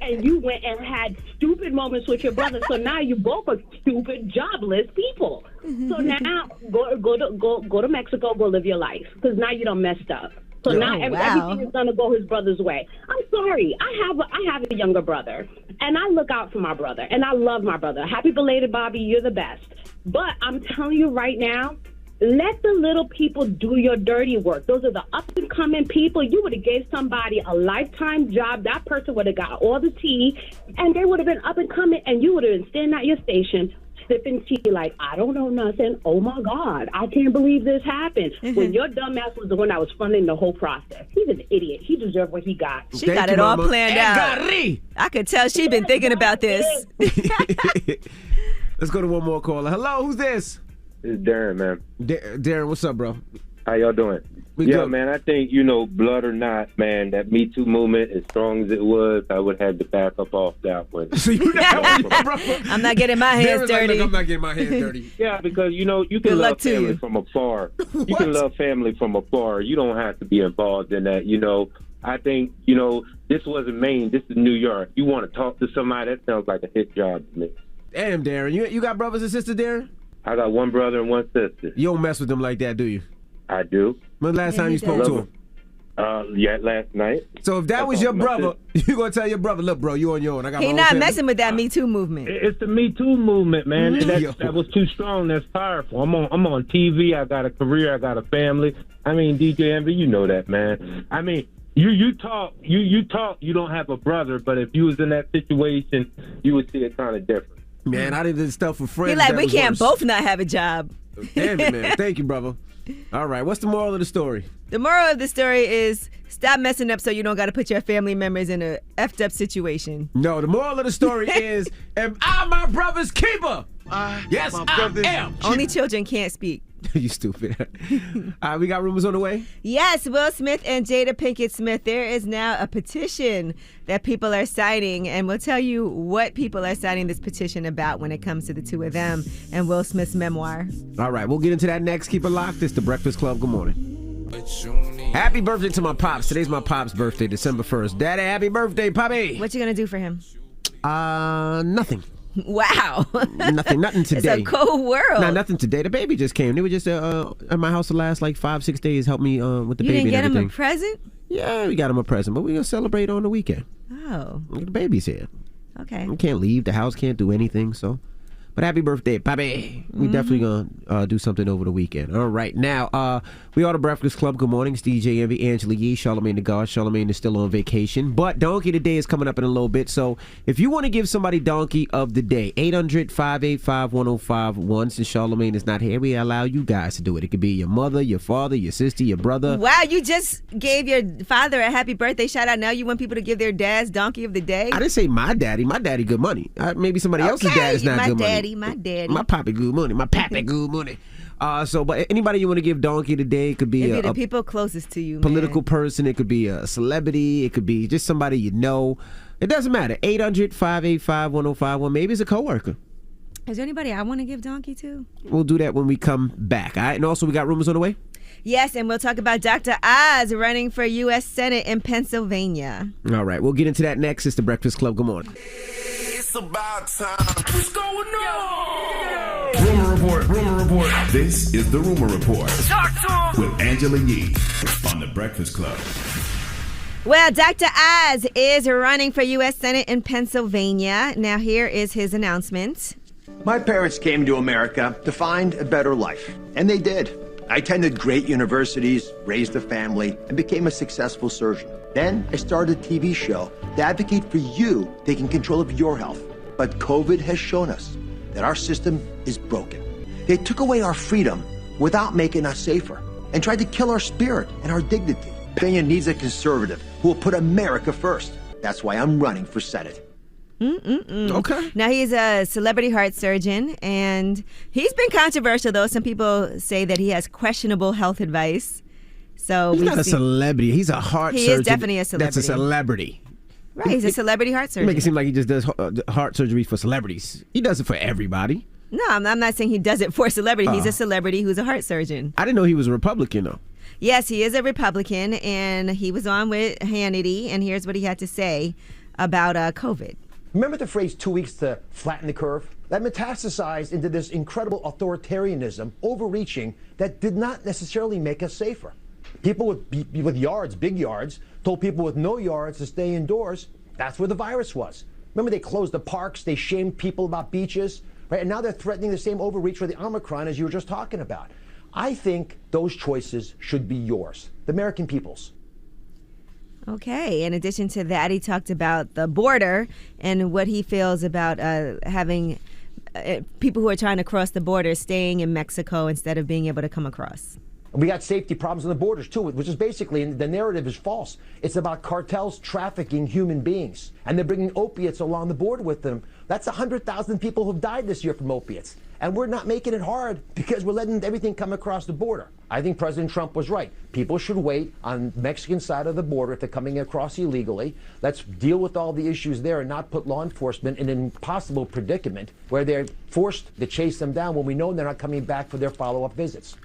And you went and had stupid moments with your brother. So now you both are stupid, jobless people. So now go to Mexico, go live your life. Because now you done messed up. So Oh, not wow. everything is gonna go his brother's way. I'm sorry. I have a younger brother, and I look out for my brother, and I love my brother. Happy belated, Bobby. You're the best. But I'm telling you right now, let the little people do your dirty work. Those are the up-and-coming people. You would have gave somebody a lifetime job. That person would have got all the tea, and they would have been up-and-coming, and you would have been standing at your station sipping tea like, I don't know nothing. Oh, my God. I can't believe this happened. When your dumbass was the one that was funding the whole process. He's an idiot. He deserved what he got. She got it all planned out. I could tell she'd been thinking about this. Let's go to one more caller. Hello, who's this? It's Darren, man. Darren, what's up, bro? How y'all doing? We yeah, good. man, I think, blood or not, man, that Me Too movement, as strong as it was, I would have to back up off that one. I'm not getting my hands dirty. I'm not getting my hands dirty. Yeah, because, you can love family from afar. You can love family from afar. You don't have to be involved in that, I think, this wasn't Maine. This is New York. You want to talk to somebody, that sounds like a hit job to me. Damn, Darren. You got brothers and sisters, Darren? I got one brother and one sister. You don't mess with them like that, do you? I do. When the last time you spoke to him? Yeah, last night. So if that was your brother, you gonna tell your brother, look, bro, you on your own. I got He my not own messing with that Me Too movement. It's the Me Too movement, man. And that was too strong. That's powerful. I'm on TV. I got a career. I got a family. I mean, DJ Envy, you know that, man. I mean, you talk. You don't have a brother, but if you was in that situation, you would see it kind of different. Man, I did this stuff for friends. He like, that we was can't worse. both not have a job. Damn it, man. Thank you, brother. All right, what's the moral of the story? The moral of the story is stop messing up so you don't got to put your family members in a effed up situation. No, the moral of the story is, am I my brother's keeper? Yes, I am. Only children can't speak. You stupid. We got rumors on the way? Yes, Will Smith and Jada Pinkett Smith. There is now a petition that people are signing, and we'll tell you what people are signing this petition about when it comes to the two of them and Will Smith's memoir. All right, we'll get into that next. Keep it locked. It's The Breakfast Club. Good morning. Happy birthday to my pops. Today's my pops' birthday, December 1st. Daddy, happy birthday, Poppy. What you going to do for him? Nothing. Wow. Nothing today. It's a cold world. No, nothing today. The baby just came. They were just at my house the last 5-6 days, help me with the You baby didn't get and everything. him a present? Yeah, we got him a present, but we're going to celebrate on the weekend. Oh. The baby's here. Okay. We can't leave. The house can't do anything, so. But happy birthday, Poppy. We definitely going to do something over the weekend. All right. Now, we are the Breakfast Club. Good morning. It's DJ Envy, Angela Yee, Charlamagne the God. Charlamagne is still on vacation. But Donkey of the Day is coming up in a little bit. So if you want to give somebody Donkey of the Day, 800-585-1051. Since Charlamagne is not here, we allow you guys to do it. It could be your mother, your father, your sister, your brother. Wow, you just gave your father a happy birthday shout out. Now you want people to give their dads Donkey of the Day? I didn't say my daddy. My daddy good money. Maybe somebody else's dad is not good money. My daddy. My pappy good money. My pappy good money. But anybody you want to give Donkey today, it could be It'd be the people closest to you, political person. It could be a celebrity. It could be just somebody you know. It doesn't matter. 800-585-1051. Maybe it's a coworker. Is there anybody I want to give Donkey to? We'll do that when we come back. All right. And also, we got rumors on the way. Yes, and we'll talk about Dr. Oz running for U.S. Senate in Pennsylvania. All right. We'll get into that next. It's the Breakfast Club. Good morning. It's about time. What's going on? Rumor report. This is the Rumor Report Talk to him. with Angela Yee on the Breakfast Club. Well, Dr. Oz is running for U.S. Senate in Pennsylvania. Now, here is his announcement. My parents came to America to find a better life, and they did. I attended great universities, raised a family, and became a successful surgeon. Then I started a TV show to advocate for you taking control of your health. But COVID has shown us that our system is broken. They took away our freedom without making us safer and tried to kill our spirit and our dignity. Pennsylvania needs a conservative who will put America first. That's why I'm running for Senate. Okay. Now, he's a celebrity heart surgeon, and he's been controversial, though. Some people say that he has questionable health advice. So He's not a celebrity. He's a heart surgeon. He is definitely a celebrity. That's a celebrity. Right, he's a celebrity heart You surgeon. make it seem like he just does heart surgery for celebrities. He does it for everybody. No, I'm not saying he does it for celebrity. He's a celebrity who's a heart surgeon. I didn't know he was a Republican, though. Yes, he is a Republican, and he was on with Hannity, and here's what he had to say about COVID. Remember the phrase 2 weeks to flatten the curve? That metastasized into this incredible authoritarianism, overreaching, that did not necessarily make us safer. People with yards, big yards, told people with no yards to stay indoors. That's where the virus was. Remember, they closed the parks, they shamed people about beaches, right? And now they're threatening the same overreach for the Omicron as you were just talking about. I think those choices should be yours, the American people's. Okay. In addition to that, he talked about the border and what he feels about having people who are trying to cross the border staying in Mexico instead of being able to come across. We got safety problems on the borders, too, which is basically, the narrative is false. It's about cartels trafficking human beings, and they're bringing opiates along the border with them. That's 100,000 people who've died this year from opiates. And we're not making it hard because we're letting everything come across the border. I think President Trump was right. People should wait on the Mexican side of the border if they're coming across illegally. Let's deal with all the issues there and not put law enforcement in an impossible predicament where they're forced to chase them down when we know they're not coming back for their follow-up visits.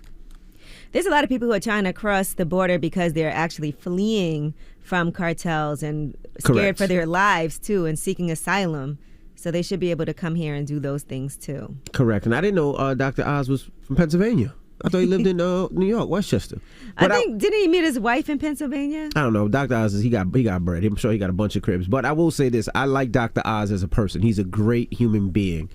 There's a lot of people who are trying to cross the border because they're actually fleeing from cartels and scared Correct. for their lives, too, and seeking asylum. So they should be able to come here and do those things, too. Correct. And I didn't know Dr. Oz was from Pennsylvania. I thought he lived in New York, Westchester. But Didn't he meet his wife in Pennsylvania? I don't know. Dr. Oz, he got bread. I'm sure he got a bunch of cribs. But I will say this. I like Dr. Oz as a person. He's a great human being.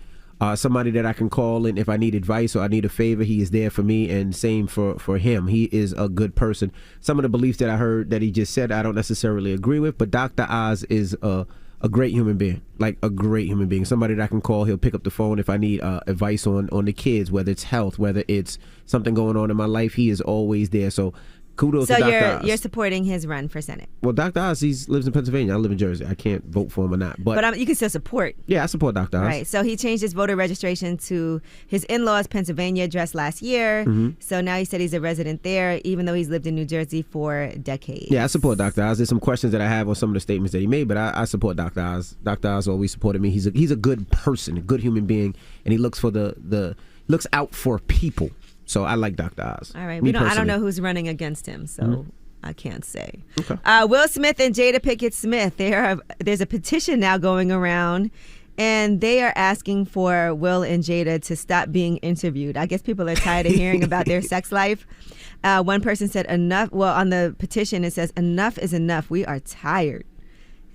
Somebody that I can call in if I need advice or I need a favor. He is there for me, and same for him. He is a good person. Some of the beliefs that I heard that he just said, I don't necessarily agree with, but Dr. Oz is a great human being, like a great human being. Somebody that I can call. He'll pick up the phone if I need advice on the kids, whether it's health, whether it's something going on in my life. He is always there. So kudos to Dr. Oz. So you're supporting his run for Senate? Well, Dr. Oz, he lives in Pennsylvania. I live in Jersey. I can't vote for him or not. But you can still support. Yeah, I support Dr. Oz. Right. So he changed his voter registration to his in-laws' Pennsylvania address last year. Mm-hmm. So now he said he's a resident there, even though he's lived in New Jersey for decades. Yeah, I support Dr. Oz. There's some questions that I have on some of the statements that he made, but I support Dr. Oz. Dr. Oz always supported me. He's a good person, a good human being, and he looks for looks out for people. So I like Dr. Oz. All right. I don't know who's running against him, so. Mm-hmm. I can't say. Okay. Will Smith and Jada Pinkett Smith, there's a petition now going around, and they are asking for Will and Jada to stop being interviewed. I guess people are tired of hearing about their sex life. One person said enough. Well, on the petition, it says enough is enough. We are tired.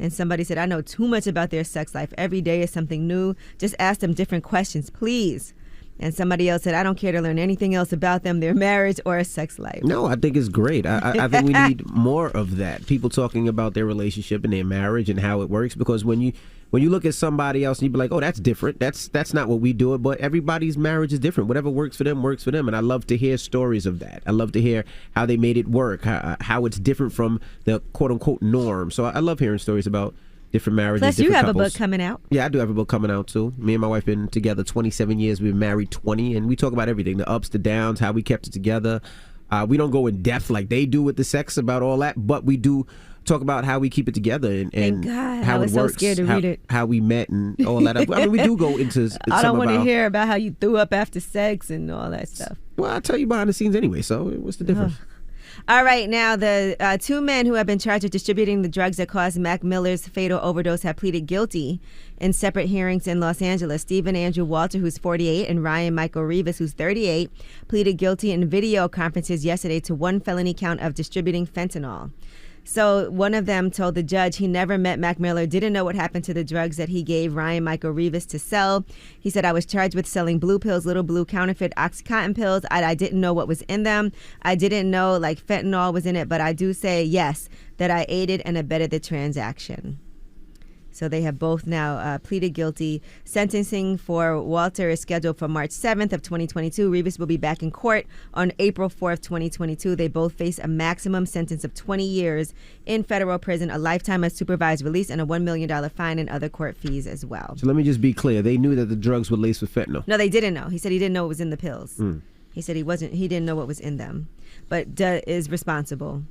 And somebody said, I know too much about their sex life. Every day is something new. Just ask them different questions, please. And somebody else said, I don't care to learn anything else about them, their marriage or sex life. No, I think it's great. I think we need more of that. People talking about their relationship and their marriage and how it works. Because when you look at somebody else and you be like, oh, that's different. That's not what we do. But everybody's marriage is different. Whatever works for them works for them. And I love to hear stories of that. I love to hear how they made it work, how it's different from the quote unquote norm. So I love hearing stories about different marriages. Plus, you have couples. a book coming out. Yeah, I do have a book coming out too. Me and my wife been together 27 years. We've been married 20, and we talk about everything: the ups, the downs, how we kept it together. We don't go in depth like they do with the sex about all that, but we do talk about how we keep it together and Thank God. how I it was works, so scared to read it. how we met and all that. I mean, we do go into. I don't want to hear about how you threw up after sex and all that stuff. Well, I'll tell you behind the scenes anyway. So what's the difference? All right, now the two men who have been charged with distributing the drugs that caused Mac Miller's fatal overdose have pleaded guilty in separate hearings in Los Angeles. Stephen Andrew Walter, who's 48, and Ryan Michael Rivas, who's 38, pleaded guilty in video conferences yesterday to one felony count of distributing fentanyl. So one of them told the judge he never met Mac Miller, didn't know what happened to the drugs that he gave Ryan Michael Rivas to sell. He said, I was charged with selling blue pills, little blue counterfeit OxyContin pills. I didn't know what was in them. I didn't know like fentanyl was in it, but I do say, yes, that I aided and abetted the transaction. So they have both now pleaded guilty. Sentencing for Walter is scheduled for March 7th of 2022. Rivas will be back in court on April 4th, 2022. They both face a maximum sentence of 20 years in federal prison, a lifetime of supervised release, and a $1 million fine and other court fees as well. So let me just be clear. They knew that the drugs were laced with fentanyl. No, they didn't know. He said he didn't know what was in the pills. He said he didn't know what was in them, but is responsible.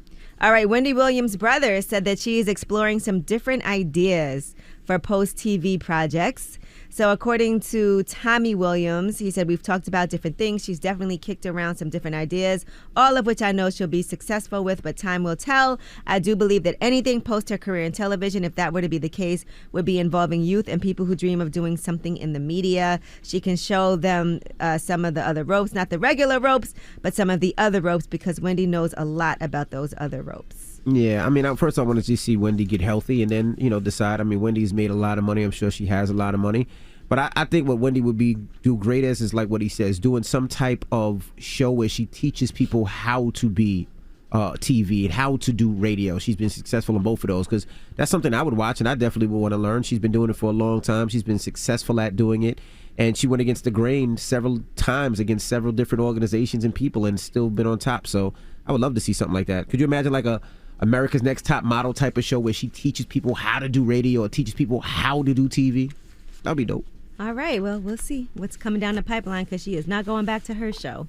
All right, Wendy Williams' brother said that she is exploring some different ideas for post-TV projects. So according to Tommy Williams, he said, we've talked about different things. She's definitely kicked around some different ideas, all of which I know she'll be successful with, but time will tell. I do believe that anything post her career in television, if that were to be the case, would be involving youth and people who dream of doing something in the media. She can show them some of the other ropes, not the regular ropes, but some of the other ropes, because Wendy knows a lot about those other ropes. Yeah, I mean, first I wanted to see Wendy get healthy and then, decide. I mean, Wendy's made a lot of money. I'm sure she has a lot of money. But I think what Wendy would do great as is like what he says, doing some type of show where she teaches people how to be TV and how to do radio. She's been successful in both of those because that's something I would watch and I definitely would want to learn. She's been doing it for a long time. She's been successful at doing it. And she went against the grain several times against several different organizations and people and still been on top. So I would love to see something like that. Could you imagine like a America's Next Top Model type of show where she teaches people how to do radio or teaches people how to do TV? That'd be dope. All right. Well, we'll see what's coming down the pipeline because she is not going back to her show.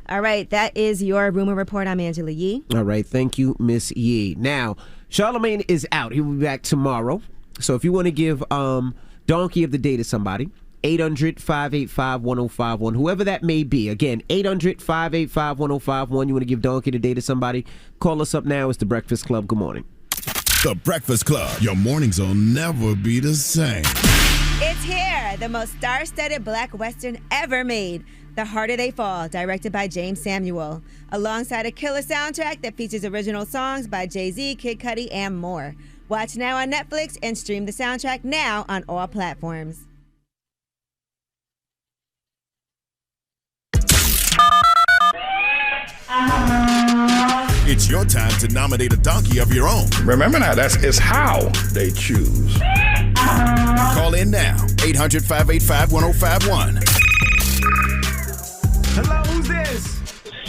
All right. That is your Rumor Report. I'm Angela Yee. All right. Thank you, Miss Yee. Now, Charlamagne is out. He will be back tomorrow. So if you want to give Donkey of the Day to somebody, 800-585-1051, whoever that may be. Again, 800-585-1051. You want to give Donkey of the Day to somebody? Call us up now. It's The Breakfast Club. Good morning. The Breakfast Club. Your mornings will never be the same. It's here, the most star-studded black Western ever made, The Harder They Fall, directed by James Samuel, alongside a killer soundtrack that features original songs by Jay-Z, Kid Cudi, and more. Watch now on Netflix and stream the soundtrack now on all platforms. It's your time to nominate a donkey of your own. Remember now, it's how they choose. Call in now, 800-585-1051. Hello, who's this?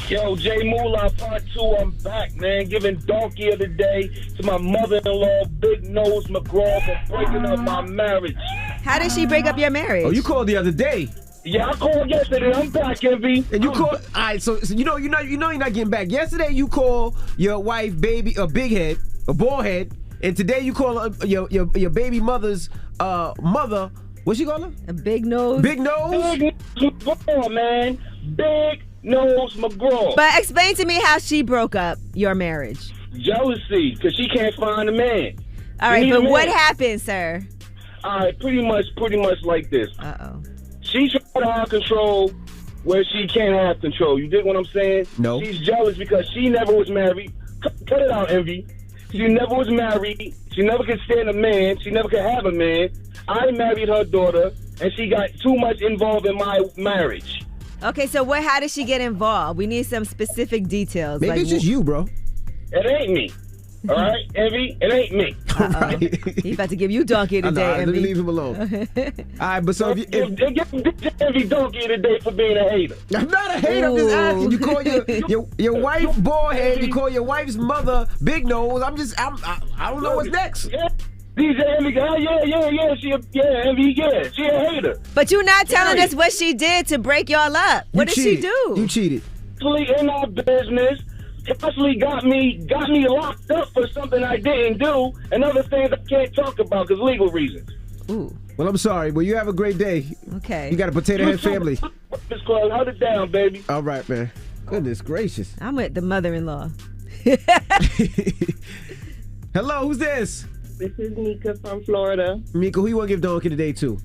Yo, Jay Moolah, part 2, I'm back, man. Giving Donkey of the Day to my mother-in-law, Big Nose McGraw, for breaking up my marriage. How did she break up your marriage? Oh, you called the other day. Yeah, I called yesterday. I'm back, Envy. And you called. All right, so you're not getting back. Yesterday you called your wife baby a big head, a bald head, and today you call your baby mother's mother. What she call her? A big nose. Big nose. Big Nose McGraw, man. Big Nose McGraw. But explain to me how she broke up your marriage. Jealousy, because she can't find a man. All right, but what happened, sir? All right, pretty much like this. Uh-oh. She tried to have control where she can't have control. You dig what I'm saying? No. She's jealous because she never was married. Cut it out, Envy. She never was married. She never could stand a man. She never could have a man. I married her daughter, and she got too much involved in my marriage. Okay, so how did she get involved? We need some specific details. Maybe it's just you, bro. It ain't me. All right, Envy? It ain't me. Right. He's about to give you Donkey today, Let Envy. me leave him alone. All right, but so give Envy Donkey today for being a hater. I'm not a hater. I'm just asking. You call your wife bald head. You call your wife's mother big nose. I don't know what's next. Yeah. DJ Envy, Envy, she a hater. But you're not telling us what she did to break y'all up. What did she do? You cheated. In our business, constantly got me locked up for something I didn't do, and other things I can't talk about because legal reasons. Ooh. Well, I'm sorry. Well, you have a great day. Okay. You got a potato head family. Miss Claus, hold it down, baby. All right, man. Goodness gracious. I'm with the mother-in-law. Hello, who's this? This is Mika from Florida. Mika, who you want to give Donkey today to?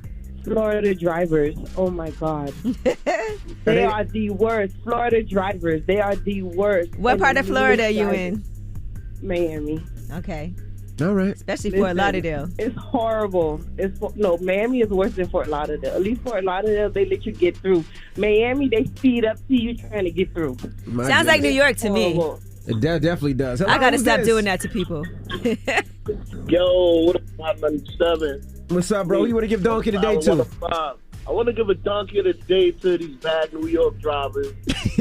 Florida drivers. Oh, my God. They are the worst. Florida drivers. They are the worst. What part of Florida are you in? Miami. Okay. All right. Especially Fort Lauderdale. It's horrible. Miami is worse than Fort Lauderdale. At least Fort Lauderdale, they let you get through. Miami, they speed up to you trying to get through. Sounds like New York to me. It definitely does. Hello, I got to stop this? doing that to people. Yo, what up, 597? What's up, bro? Who you want to give Donkey today to? I want to give a Donkey of the Day to these bad New York drivers.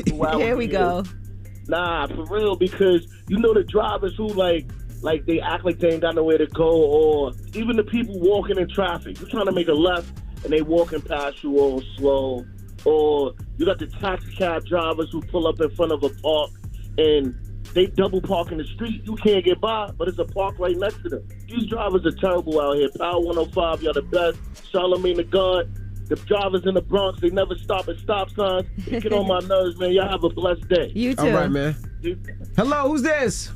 Here we go. Nah, for real, because you know the drivers who like they act like they ain't got nowhere to go, or even the people walking in traffic. You're trying to make a left and they walking past you all slow, or you got the taxi cab drivers who pull up in front of a park and they double park in the street. You can't get by, but it's a park right next to them. These drivers are terrible out here. Power 105, y'all the best. Charlamagne the God. The drivers in the Bronx, they never stop at stop signs. They get on my nerves, man. Y'all have a blessed day. You too. All right, man. Hello, who's this?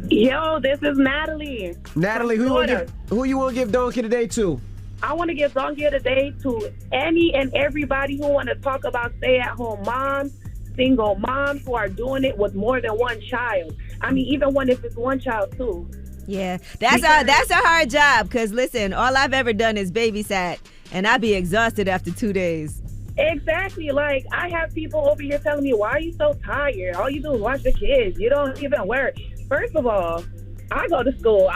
Yo, this is Natalie. Natalie, who you want to give Donkey today to? I want to give Donkey today to any and everybody who want to talk about stay-at-home moms, single moms who are doing it with more than one child. I mean, even if it's one child too. Yeah, that's a hard job. Cause listen, all I've ever done is babysat, and I'd be exhausted after 2 days. Exactly. Like, I have people over here telling me, why are you so tired? All you do is watch the kids. You don't even work. First of all, I go to school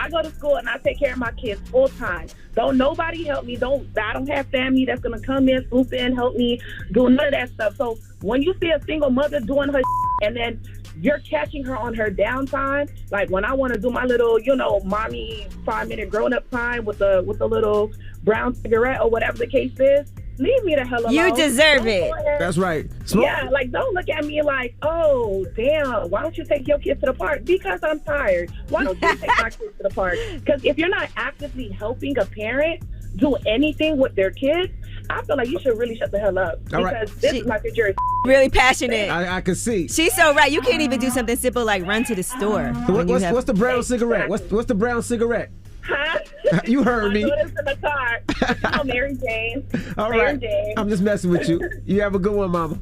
and I take care of my kids full time. Don't nobody help me. I don't have family that's gonna come in, swoop in, help me do none of that stuff. So when you see a single mother doing her and then you're catching her on her downtime, like when I want to do my little, mommy 5-minute grown-up time with a little brown cigarette or whatever the case is, leave me the hell alone. You deserve it. That's right. Yeah, like don't look at me like, oh, damn, why don't you take your kids to the park? Because I'm tired. Why don't you take my kids to the park? Because if you're not actively helping a parent do anything with their kids, I feel like you should really shut the hell up. All because right. this is my future. Really passionate. I can see. She's so right. You can't even do something simple like run to the store. So what's the brown cigarette? What's the brown cigarette? Huh? You heard me. I do this in the car. Mary Jane. All Mary right. Jane. I'm just messing with you. You have a good one, mama.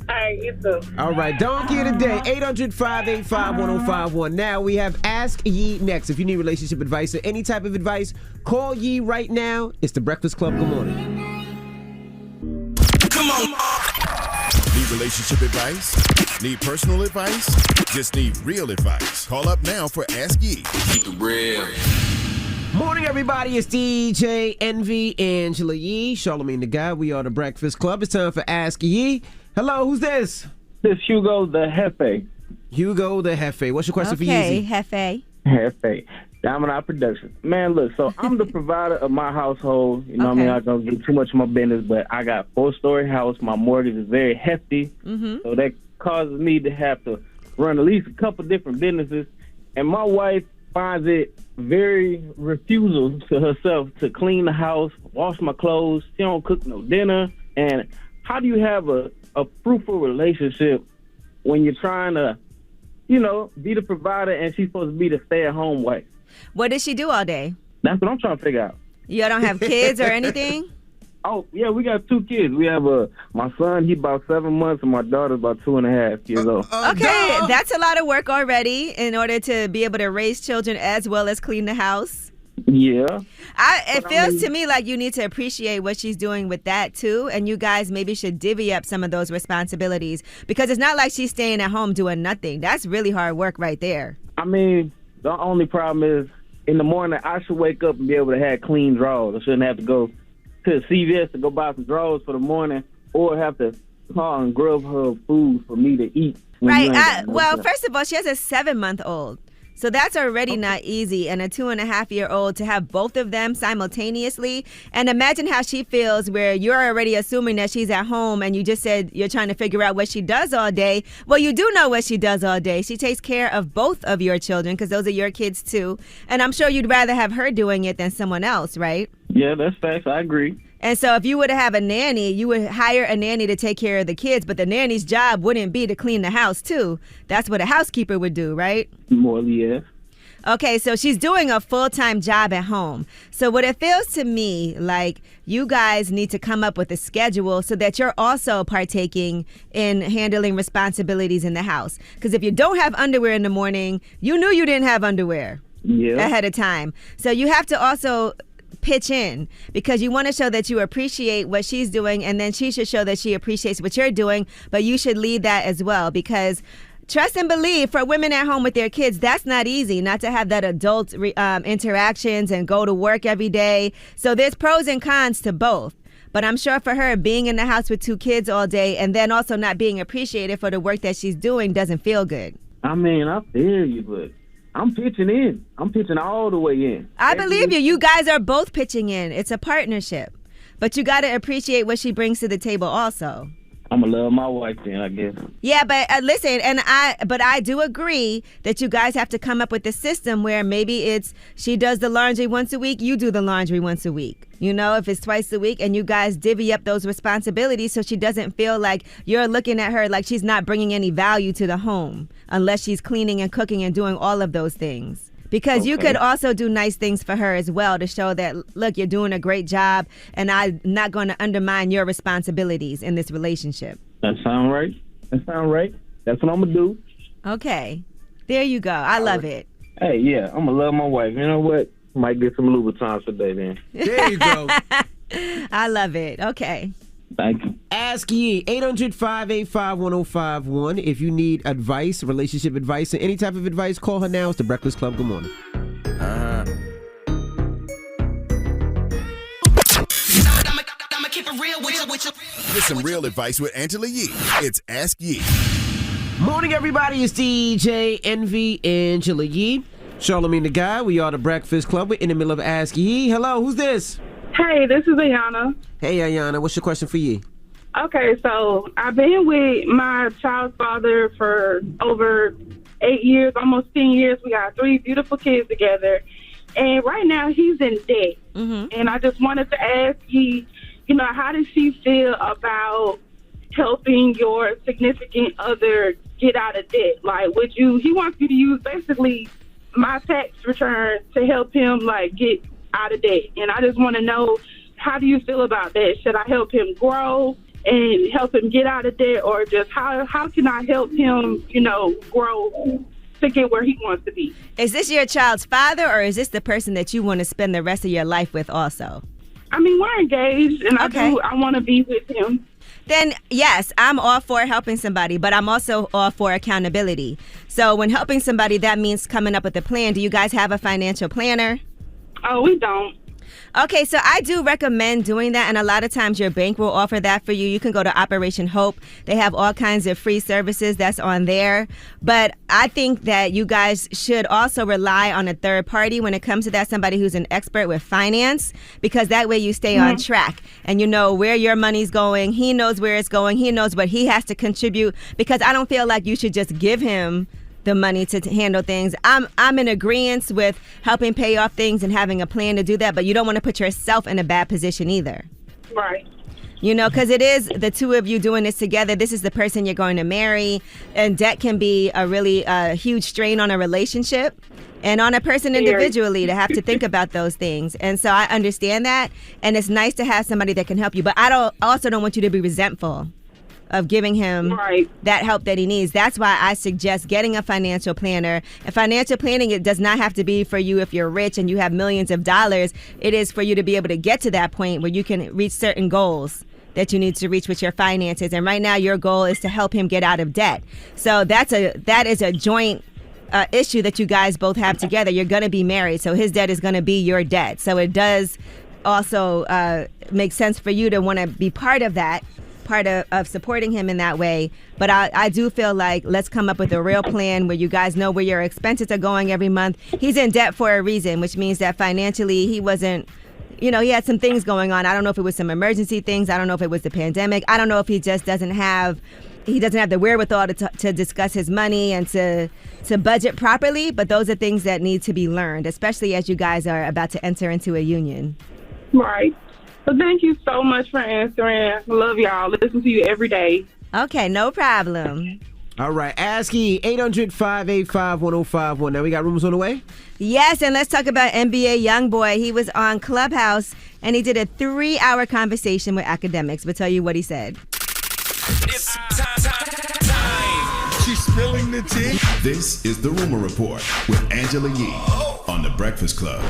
All right, you too. All right, Donkey of the Day, 800-585-1051. Now we have Ask Ye next. If you need relationship advice or any type of advice, call Ye right now. It's the Breakfast Club. Good morning. Come on. Need relationship advice? Need personal advice? Just need real advice. Call up now for Ask Ye. Keep it real. Morning, everybody. It's DJ Envy, Angela Yee, Charlamagne the Guy. We are the Breakfast Club. It's time for Ask Ye. Hello, who's this? This Hugo the Jefe. Hugo the Jefe. What's your question for Yeezy? Jefe. Jefe. Diamond Eye Production. Man, look, so I'm the provider of my household. You know what I mean? I don't get too much of my business, but I got a 4-story house. My mortgage is very hefty. So that causes me to have to run at least a couple different businesses. And my wife finds it very refusal to herself to clean the house, wash my clothes. She don't cook no dinner. And how do you have a fruitful relationship when you're trying to, be the provider and she's supposed to be the stay-at-home wife? What does she do all day? That's what I'm trying to figure out. You don't have kids or anything? Oh, yeah, we got 2 kids. We have my son, he's about 7 months, and my daughter's about 2.5 years old. Okay, that's a lot of work already in order to be able to raise children as well as clean the house. Yeah. It feels to me like you need to appreciate what she's doing with that too, and you guys maybe should divvy up some of those responsibilities because it's not like she's staying at home doing nothing. That's really hard work right there. I mean, the only problem is in the morning I should wake up and be able to have clean drawers. I shouldn't have to go to CVS to go buy some drawers for the morning or have to call and grub her food for me to eat. Right. First of all, she has a 7-month-old. So that's already not easy. And a 2.5-year-old to have both of them simultaneously. And imagine how she feels where you're already assuming that she's at home and you just said you're trying to figure out what she does all day. Well, you do know what she does all day. She takes care of both of your children because those are your kids too. And I'm sure you'd rather have her doing it than someone else, right? Yeah, that's facts. I agree. And so if you were to have a nanny, you would hire a nanny to take care of the kids, but the nanny's job wouldn't be to clean the house too. That's what a housekeeper would do, right? More, yeah. Okay, so she's doing a full-time job at home. So what it feels to me like you guys need to come up with a schedule so that you're also partaking in handling responsibilities in the house. Because if you don't have underwear in the morning, you knew you didn't have underwear ahead of time. So you have to also pitch in because you want to show that you appreciate what she's doing, and then she should show that she appreciates what you're doing, but you should lead that as well because trust and believe for women at home with their kids, that's not easy, not to have that adult interactions and go to work every day. So there's pros and cons to both. But I'm sure for her, being in the house with 2 kids all day and then also not being appreciated for the work that she's doing doesn't feel good. I mean, I feel you, but I'm pitching in. I'm pitching all the way in. I believe you. You guys are both pitching in. It's a partnership. But you got to appreciate what she brings to the table also. I'm gonna love my wife then, I guess. Yeah, but listen, but I do agree that you guys have to come up with a system where maybe it's she does the laundry once a week, you do the laundry once a week. You know, if it's twice a week, and you guys divvy up those responsibilities so she doesn't feel like you're looking at her like she's not bringing any value to the home unless she's cleaning and cooking and doing all of those things. Because you could also do nice things for her as well to show that, look, you're doing a great job and I'm not going to undermine your responsibilities in this relationship. That sound right? That's what I'm going to do. Okay. There you go. I love it. Hey, yeah, I'm going to love my wife. You know what? Might get some Louboutins today then. There you go. I love it. Okay. Thank you. Ask Ye, 800-585-1051. If you need advice, relationship advice, and any type of advice, call her now. It's The Breakfast Club. Good morning. Get some real advice with Angela Yee. It's Ask Yee. Morning, everybody. It's DJ Envy, Angela Yee. Charlamagne the Guy. We are The Breakfast Club. We're in the middle of Ask Yee. Hello, who's this? Hey, this is Ayana. Hey, Ayana. What's your question for Yee? Okay, so I've been with my child's father for over 8 years, almost 10 years. We got 3 beautiful kids together. And right now he's in debt. And I just wanted to ask you, how does she feel about helping your significant other get out of debt? Like, he wants you to use basically my tax return to help him, get out of debt. And I just want to know, how do you feel about that? Should I help him grow and help him get out of debt, or just how can I help him, grow to get where he wants to be? Is this your child's father, or is this the person that you want to spend the rest of your life with also? I mean, we're engaged, and I want to be with him. Then, yes, I'm all for helping somebody, but I'm also all for accountability. So when helping somebody, that means coming up with a plan. Do you guys have a financial planner? Oh, we don't. Okay, so I do recommend doing that, and a lot of times your bank will offer that for you. You can go to Operation Hope. They have all kinds of free services that's on there. But I think that you guys should also rely on a third party when it comes to that, somebody who's an expert with finance, because that way you stay on track and you know where your money's going. He knows where it's going. He knows what he has to contribute, because I don't feel like you should just give him the money to handle things. I'm in agreement with helping pay off things and having a plan to do that, but you don't want to put yourself in a bad position either. Right. Because it is the two of you doing this together. This is the person you're going to marry, and debt can be a really huge strain on a relationship and on a person individually to have to think about those things. And so I understand that, and it's nice to have somebody that can help you, but I also don't want you to be resentful of giving him that help that he needs. That's why I suggest getting a financial planner. And financial planning, it does not have to be for you if you're rich and you have millions of dollars. It is for you to be able to get to that point where you can reach certain goals that you need to reach with your finances. And right now your goal is to help him get out of debt. So that is a joint issue that you guys both have together. You're going to be married, so his debt is going to be your debt. So it does also make sense for you to want to be part of that, part of supporting him in that way. But I do feel like let's come up with a real plan where you guys know where your expenses are going every month. He's in debt for a reason, which means that financially he wasn't, he had some things going on. I don't know if it was some emergency things. I don't know if it was the pandemic. I don't know if he just doesn't have the wherewithal to discuss his money and to budget properly. But those are things that need to be learned, especially as you guys are about to enter into a union. Right. So thank you so much for answering. I love y'all. Listen to you every day. Okay, no problem. All right, Ask Ye, 800-585-1051. Now we got rumors on the way? Yes, and let's talk about NBA YoungBoy. He was on Clubhouse, and he did a 3-hour conversation with academics. We'll tell you what he said. It's time. She's spilling the tea. This is the Rumor Report with Angela Yee on The Breakfast Club.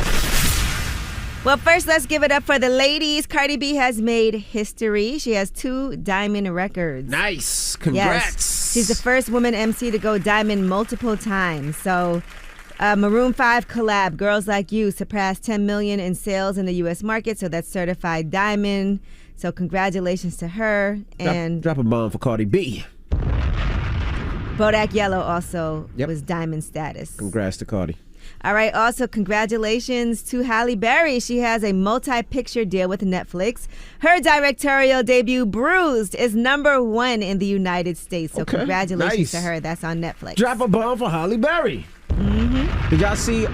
Well, first, let's give it up for the ladies. Cardi B has made history. She has 2 diamond records. Nice. Congrats. Yes. She's the first woman MC to go diamond multiple times. So, Maroon 5 collab, Girls Like You, surpassed 10 million in sales in the U.S. market. So that's certified diamond. So congratulations to her. And drop a bomb for Cardi B. Bodak Yellow also was diamond status. Congrats to Cardi. All right. Also, congratulations to Halle Berry. She has a multi-picture deal with Netflix. Her directorial debut, Bruised, is #1 in the United States. So congratulations to her. That's on Netflix. Drop a bomb for Halle Berry. Mm-hmm. Did y'all see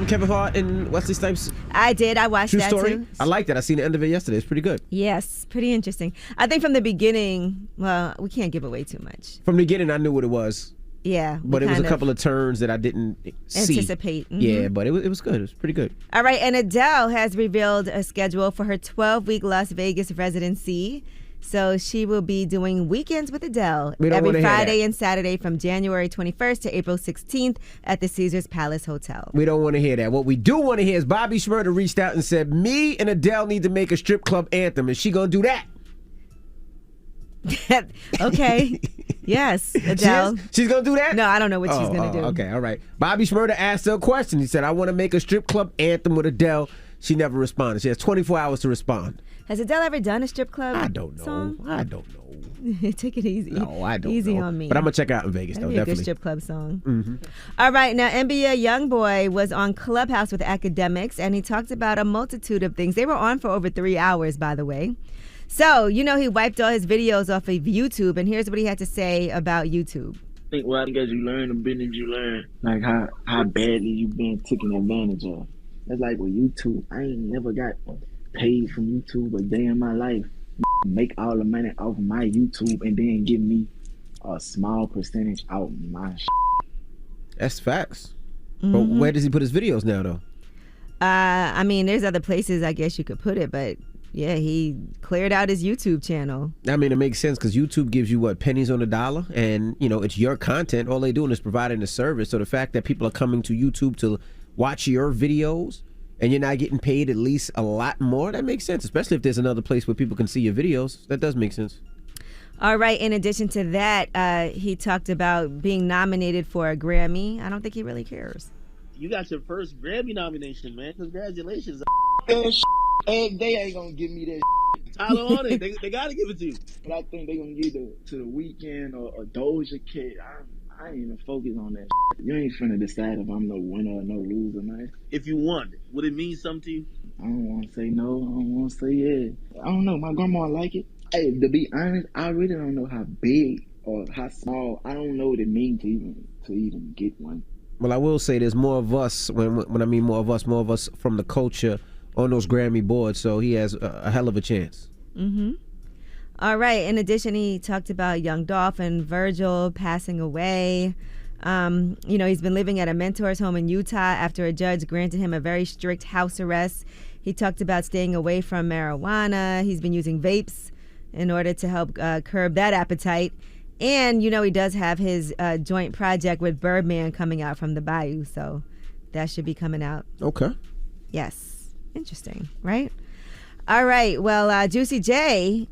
Kevin Hart and Wesley Snipes? I did. I watched True that story? too. I liked it. I seen the end of it yesterday. It's pretty good. Yes, pretty interesting. I think from the beginning, well, we can't give away too much. From the beginning, I knew what it was. Yeah. But it was a couple of turns that I didn't anticipate. see. Yeah, but it was good. It was pretty good. All right, and Adele has revealed a schedule for her 12-week Las Vegas residency. So she will be doing Weekends with Adele every Friday and Saturday from January 21st to April 16th at the Caesars Palace Hotel. We don't want to hear that. What we do want to hear is Bobby Shmurda reached out and said, me and Adele need to make a strip club anthem. Is she going to do that? Okay. Yes, Adele. She's going to do that? No, I don't know what she's going to do. Okay, all right. Bobby Shmurda asked her a question. He said, I want to make a strip club anthem with Adele. She never responded. She has 24 hours to respond. Has Adele ever done a strip club song? I don't know. Take it easy. No, I don't Easy know. on me. But I'm going to check it out in Vegas, That'd though, be a definitely. good strip club song. Mm-hmm. All right, now NBA YoungBoy was on Clubhouse with academics, and he talked about a multitude of things. They were on for over 3 hours, by the way. So, he wiped all his videos off of YouTube, and here's what he had to say about YouTube. I think as you learn, the business you learn, like how badly you been taken advantage of. That's like with YouTube. I ain't never got paid from YouTube a day in my life. Make all the money off my YouTube and then give me a small percentage out my shit. That's facts. Mm-hmm. But where does he put his videos now, though? I mean, there's other places I guess you could put it, but yeah, he cleared out his YouTube channel. I mean, it makes sense because YouTube gives you, pennies on the dollar? And, it's your content. All they're doing is providing a service. So the fact that people are coming to YouTube to watch your videos and you're not getting paid at least a lot more, that makes sense, especially if there's another place where people can see your videos. That does make sense. All right. In addition to that, he talked about being nominated for a Grammy. I don't think he really cares. You got your first Grammy nomination, man. Congratulations. And they ain't gonna give me that. Tyler on it. They gotta give it to you. But I think they gonna give it to the Weeknd or Doja Cat. I ain't even focus on that. You ain't finna decide if I'm no winner or no loser, man. If you won, would it mean something to you? I don't want to say no. I don't want to say yeah. I don't know. My grandma like it. Hey, to be honest, I really don't know how big or how small. I don't know what it means to even get one. Well, I will say there's more of us, when I mean more of us from the culture on those Grammy boards, so he has a hell of a chance. Mm-hmm. All right. In addition, he talked about young Dolph and Virgil passing away. He's been living at a mentor's home in Utah after a judge granted him a very strict house arrest. He talked about staying away from marijuana. He's been using vapes in order to help curb that appetite. And, he does have his joint project with Birdman coming out from the Bayou. So that should be coming out. Okay. Yes. Interesting, right? All right. Well, Juicy J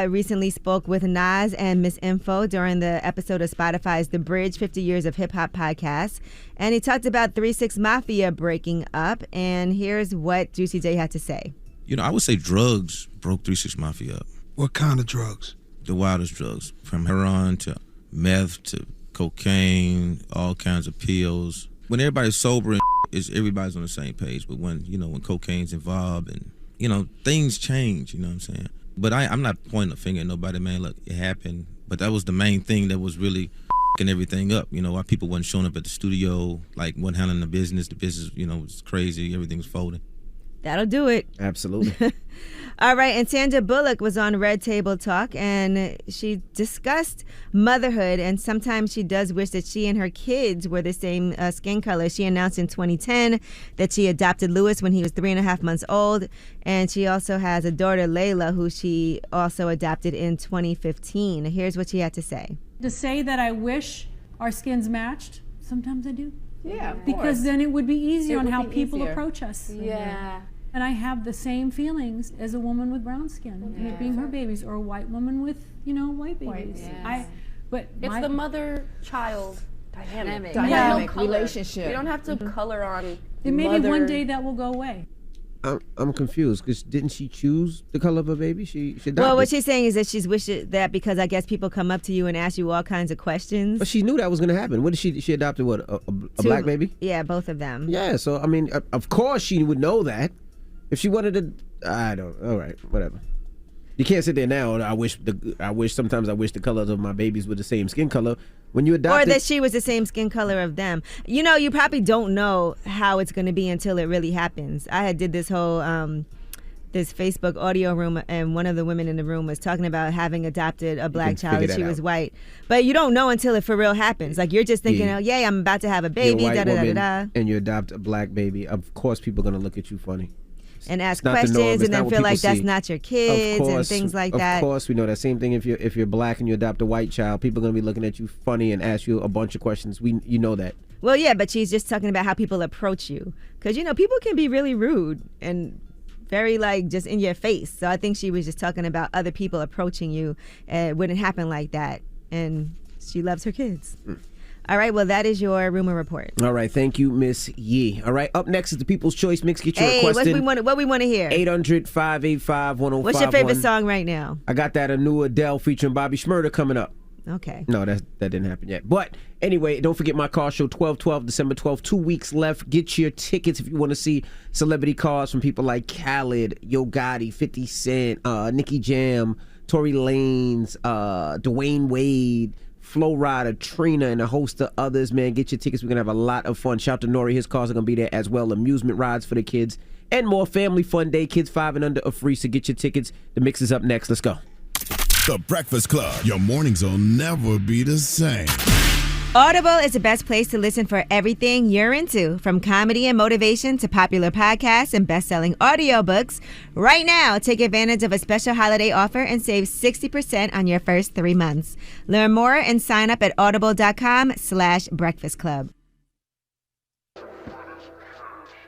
recently spoke with Nas and Miss Info during the episode of Spotify's The Bridge 50 Years of Hip Hop podcast. And he talked about 3 6 Mafia breaking up. And here's what Juicy J had to say. I would say drugs broke 3 6 Mafia up. What kind of drugs? The wildest drugs, from heroin to meth to cocaine, all kinds of pills. When everybody's sober and everybody's on the same page. But when cocaine's involved and, things change, you know what I'm saying? But I'm not pointing a finger at nobody, man. Look, it happened. But that was the main thing that was really f***ing everything up. Why people wasn't showing up at the studio, wasn't handling the business. The business, was crazy. Everything was folding. That'll do it. Absolutely. All right, and Sandra Bullock was on Red Table Talk, and she discussed motherhood, and sometimes she does wish that she and her kids were the same skin color. She announced in 2010 that she adopted Lewis when he was 3.5 months old, and she also has a daughter, Layla, who she also adopted in 2015. Here's what she had to say. To say that I wish our skins matched, sometimes I do. Yeah, because then it would be easier on how people easier. approach us. Yeah. And I have the same feelings as a woman with brown skin, being her babies, or a white woman with, white babies. Yes. But it's the mother-child dynamic relationship. You don't have to color on. And maybe one day that will go away. I'm confused because didn't she choose the color of her baby? She adopted. Well, what she's saying is that she's wished that because I guess people come up to you and ask you all kinds of questions. But she knew that was going to happen. What did she adopted? What a black baby? Yeah, both of them. Yeah. So I mean, of course she would know that. If she wanted to, I don't. All right, whatever. You can't sit there now. Sometimes I wish the colors of my babies were the same skin color. When you adopt, or that she was the same skin color of them. You know, you probably don't know how it's going to be until it really happens. I did this whole this Facebook audio room, and one of the women in the room was talking about having adopted a black child, and she was white. But you don't know until it for real happens. Like, you're just thinking, oh, yay, I'm about to have a baby, and you adopt a black baby. Of course, people are going to look at you funny. And ask questions and then feel like that's not your kids and things like that. Of course, we know that same thing. If you're black and you adopt a white child, people are going to be looking at you funny and ask you a bunch of questions. You know that. Well, yeah, but she's just talking about how people approach you. Because, you know, people can be really rude and very, like, just in your face. So I think she was just talking about other people approaching you. It wouldn't happen like that. And she loves her kids. All right, well, that is your rumor report. All right, thank you, Miss Yee. All right, up next is the People's Choice Mix. Get your request in. What we want to hear? 800-585-1051. What's your favorite song right now? I got that a new Adele featuring Bobby Shmurda coming up. Okay. No, that didn't happen yet. But anyway, don't forget my car show, 12/12, December 12th. 2 weeks left. Get your tickets if you want to see celebrity cars from people like Khaled, Yo Gotti, 50 Cent, Nicky Jam, Tory Lanez, Dwayne Wade, Flo Rida, Trina, and a host of others. Man, get your tickets. We're going to have a lot of fun. Shout to Nori. His cars are going to be there as well. Amusement rides for the kids and more. Family fun day. Kids 5 and under are free, so get your tickets. The mix is up next. Let's go. The Breakfast Club. Your mornings will never be the same. Audible is the best place to listen for everything you're into, from comedy and motivation to popular podcasts and best-selling audiobooks. Right now, take advantage of a special holiday offer and save 60% on your first 3 months. Learn more and sign up at audible.com/Breakfast Club.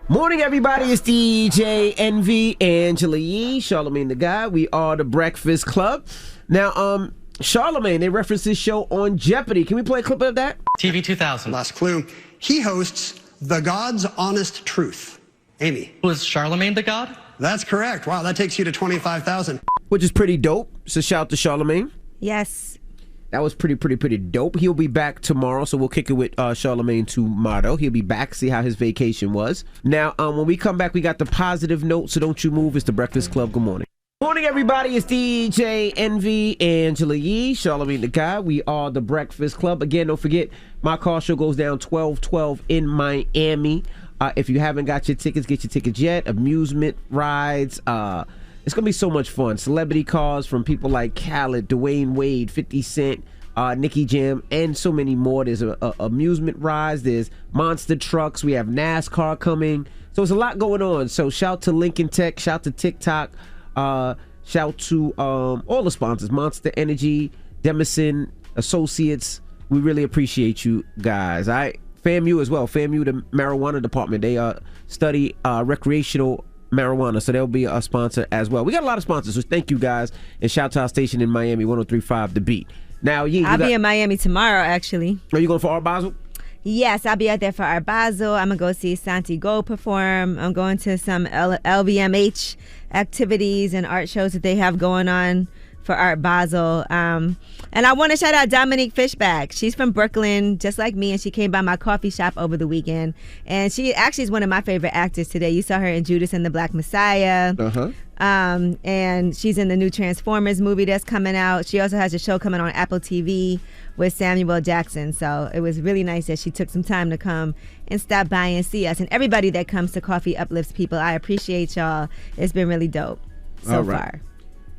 Morning, everybody. It's DJ Envy, Angela Yee, Charlamagne the Guy. We are the Breakfast Club. Now, Charlamagne, they referenced this show on Jeopardy. Can we play a clip of that? TV 2000. Last clue. He hosts The God's Honest Truth. Amy. Was Charlamagne the God? That's correct. Wow, that takes you to 25,000. Which is pretty dope. So shout out to Charlamagne. Yes. That was pretty dope. He'll be back tomorrow, so we'll kick it with Charlamagne tomorrow. He'll be back, see how his vacation was. Now, when we come back, we got the positive note, so don't you move. It's the Breakfast Club. Good morning. Morning, everybody. It's DJ Envy, Angela Yee, Charlamagne the Guy. We are the Breakfast Club. Again, don't forget, my car show goes down 12/12 in Miami. If you haven't got your tickets, get your tickets yet. Amusement rides. It's going to be so much fun. Celebrity cars from people like Khaled, Dwayne Wade, 50 Cent, Nicky Jam, and so many more. There's amusement rides. There's monster trucks. We have NASCAR coming. So there's a lot going on. So shout to Lincoln Tech. Shout to TikTok. Shout to all the sponsors, Monster Energy, Demison Associates. We really appreciate you guys. FAMU as well. FAMU, the marijuana department, they study recreational marijuana, so they'll be a sponsor as well. We got a lot of sponsors, so thank you guys, and shout to our station in Miami, 103.5 The Beat. Now, I'll be in Miami tomorrow, actually. Are you going for Art Basel? Yes, I'll be out there for Art Basel. I'm going to go see Santi Gold perform. I'm going to some LVMH activities and art shows that they have going on for Art Basel. And I want to shout out Dominique Fishback. She's from Brooklyn, just like me, and she came by my coffee shop over the weekend. And she actually is one of my favorite actors today. You saw her in Judas and the Black Messiah. And she's in the new Transformers movie that's coming out. She also has a show coming on Apple TV with Samuel L. Jackson. So it was really nice that she took some time to come and stop by and see us. And everybody that comes to Coffee Uplifts People, I appreciate y'all. It's been really dope so far.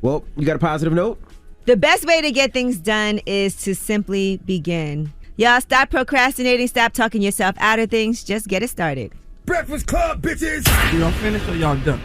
Well, you got a positive note? The best way to get things done is to simply begin. Y'all stop procrastinating, stop talking yourself out of things, just get it started. Breakfast Club, bitches! Y'all finished or y'all done?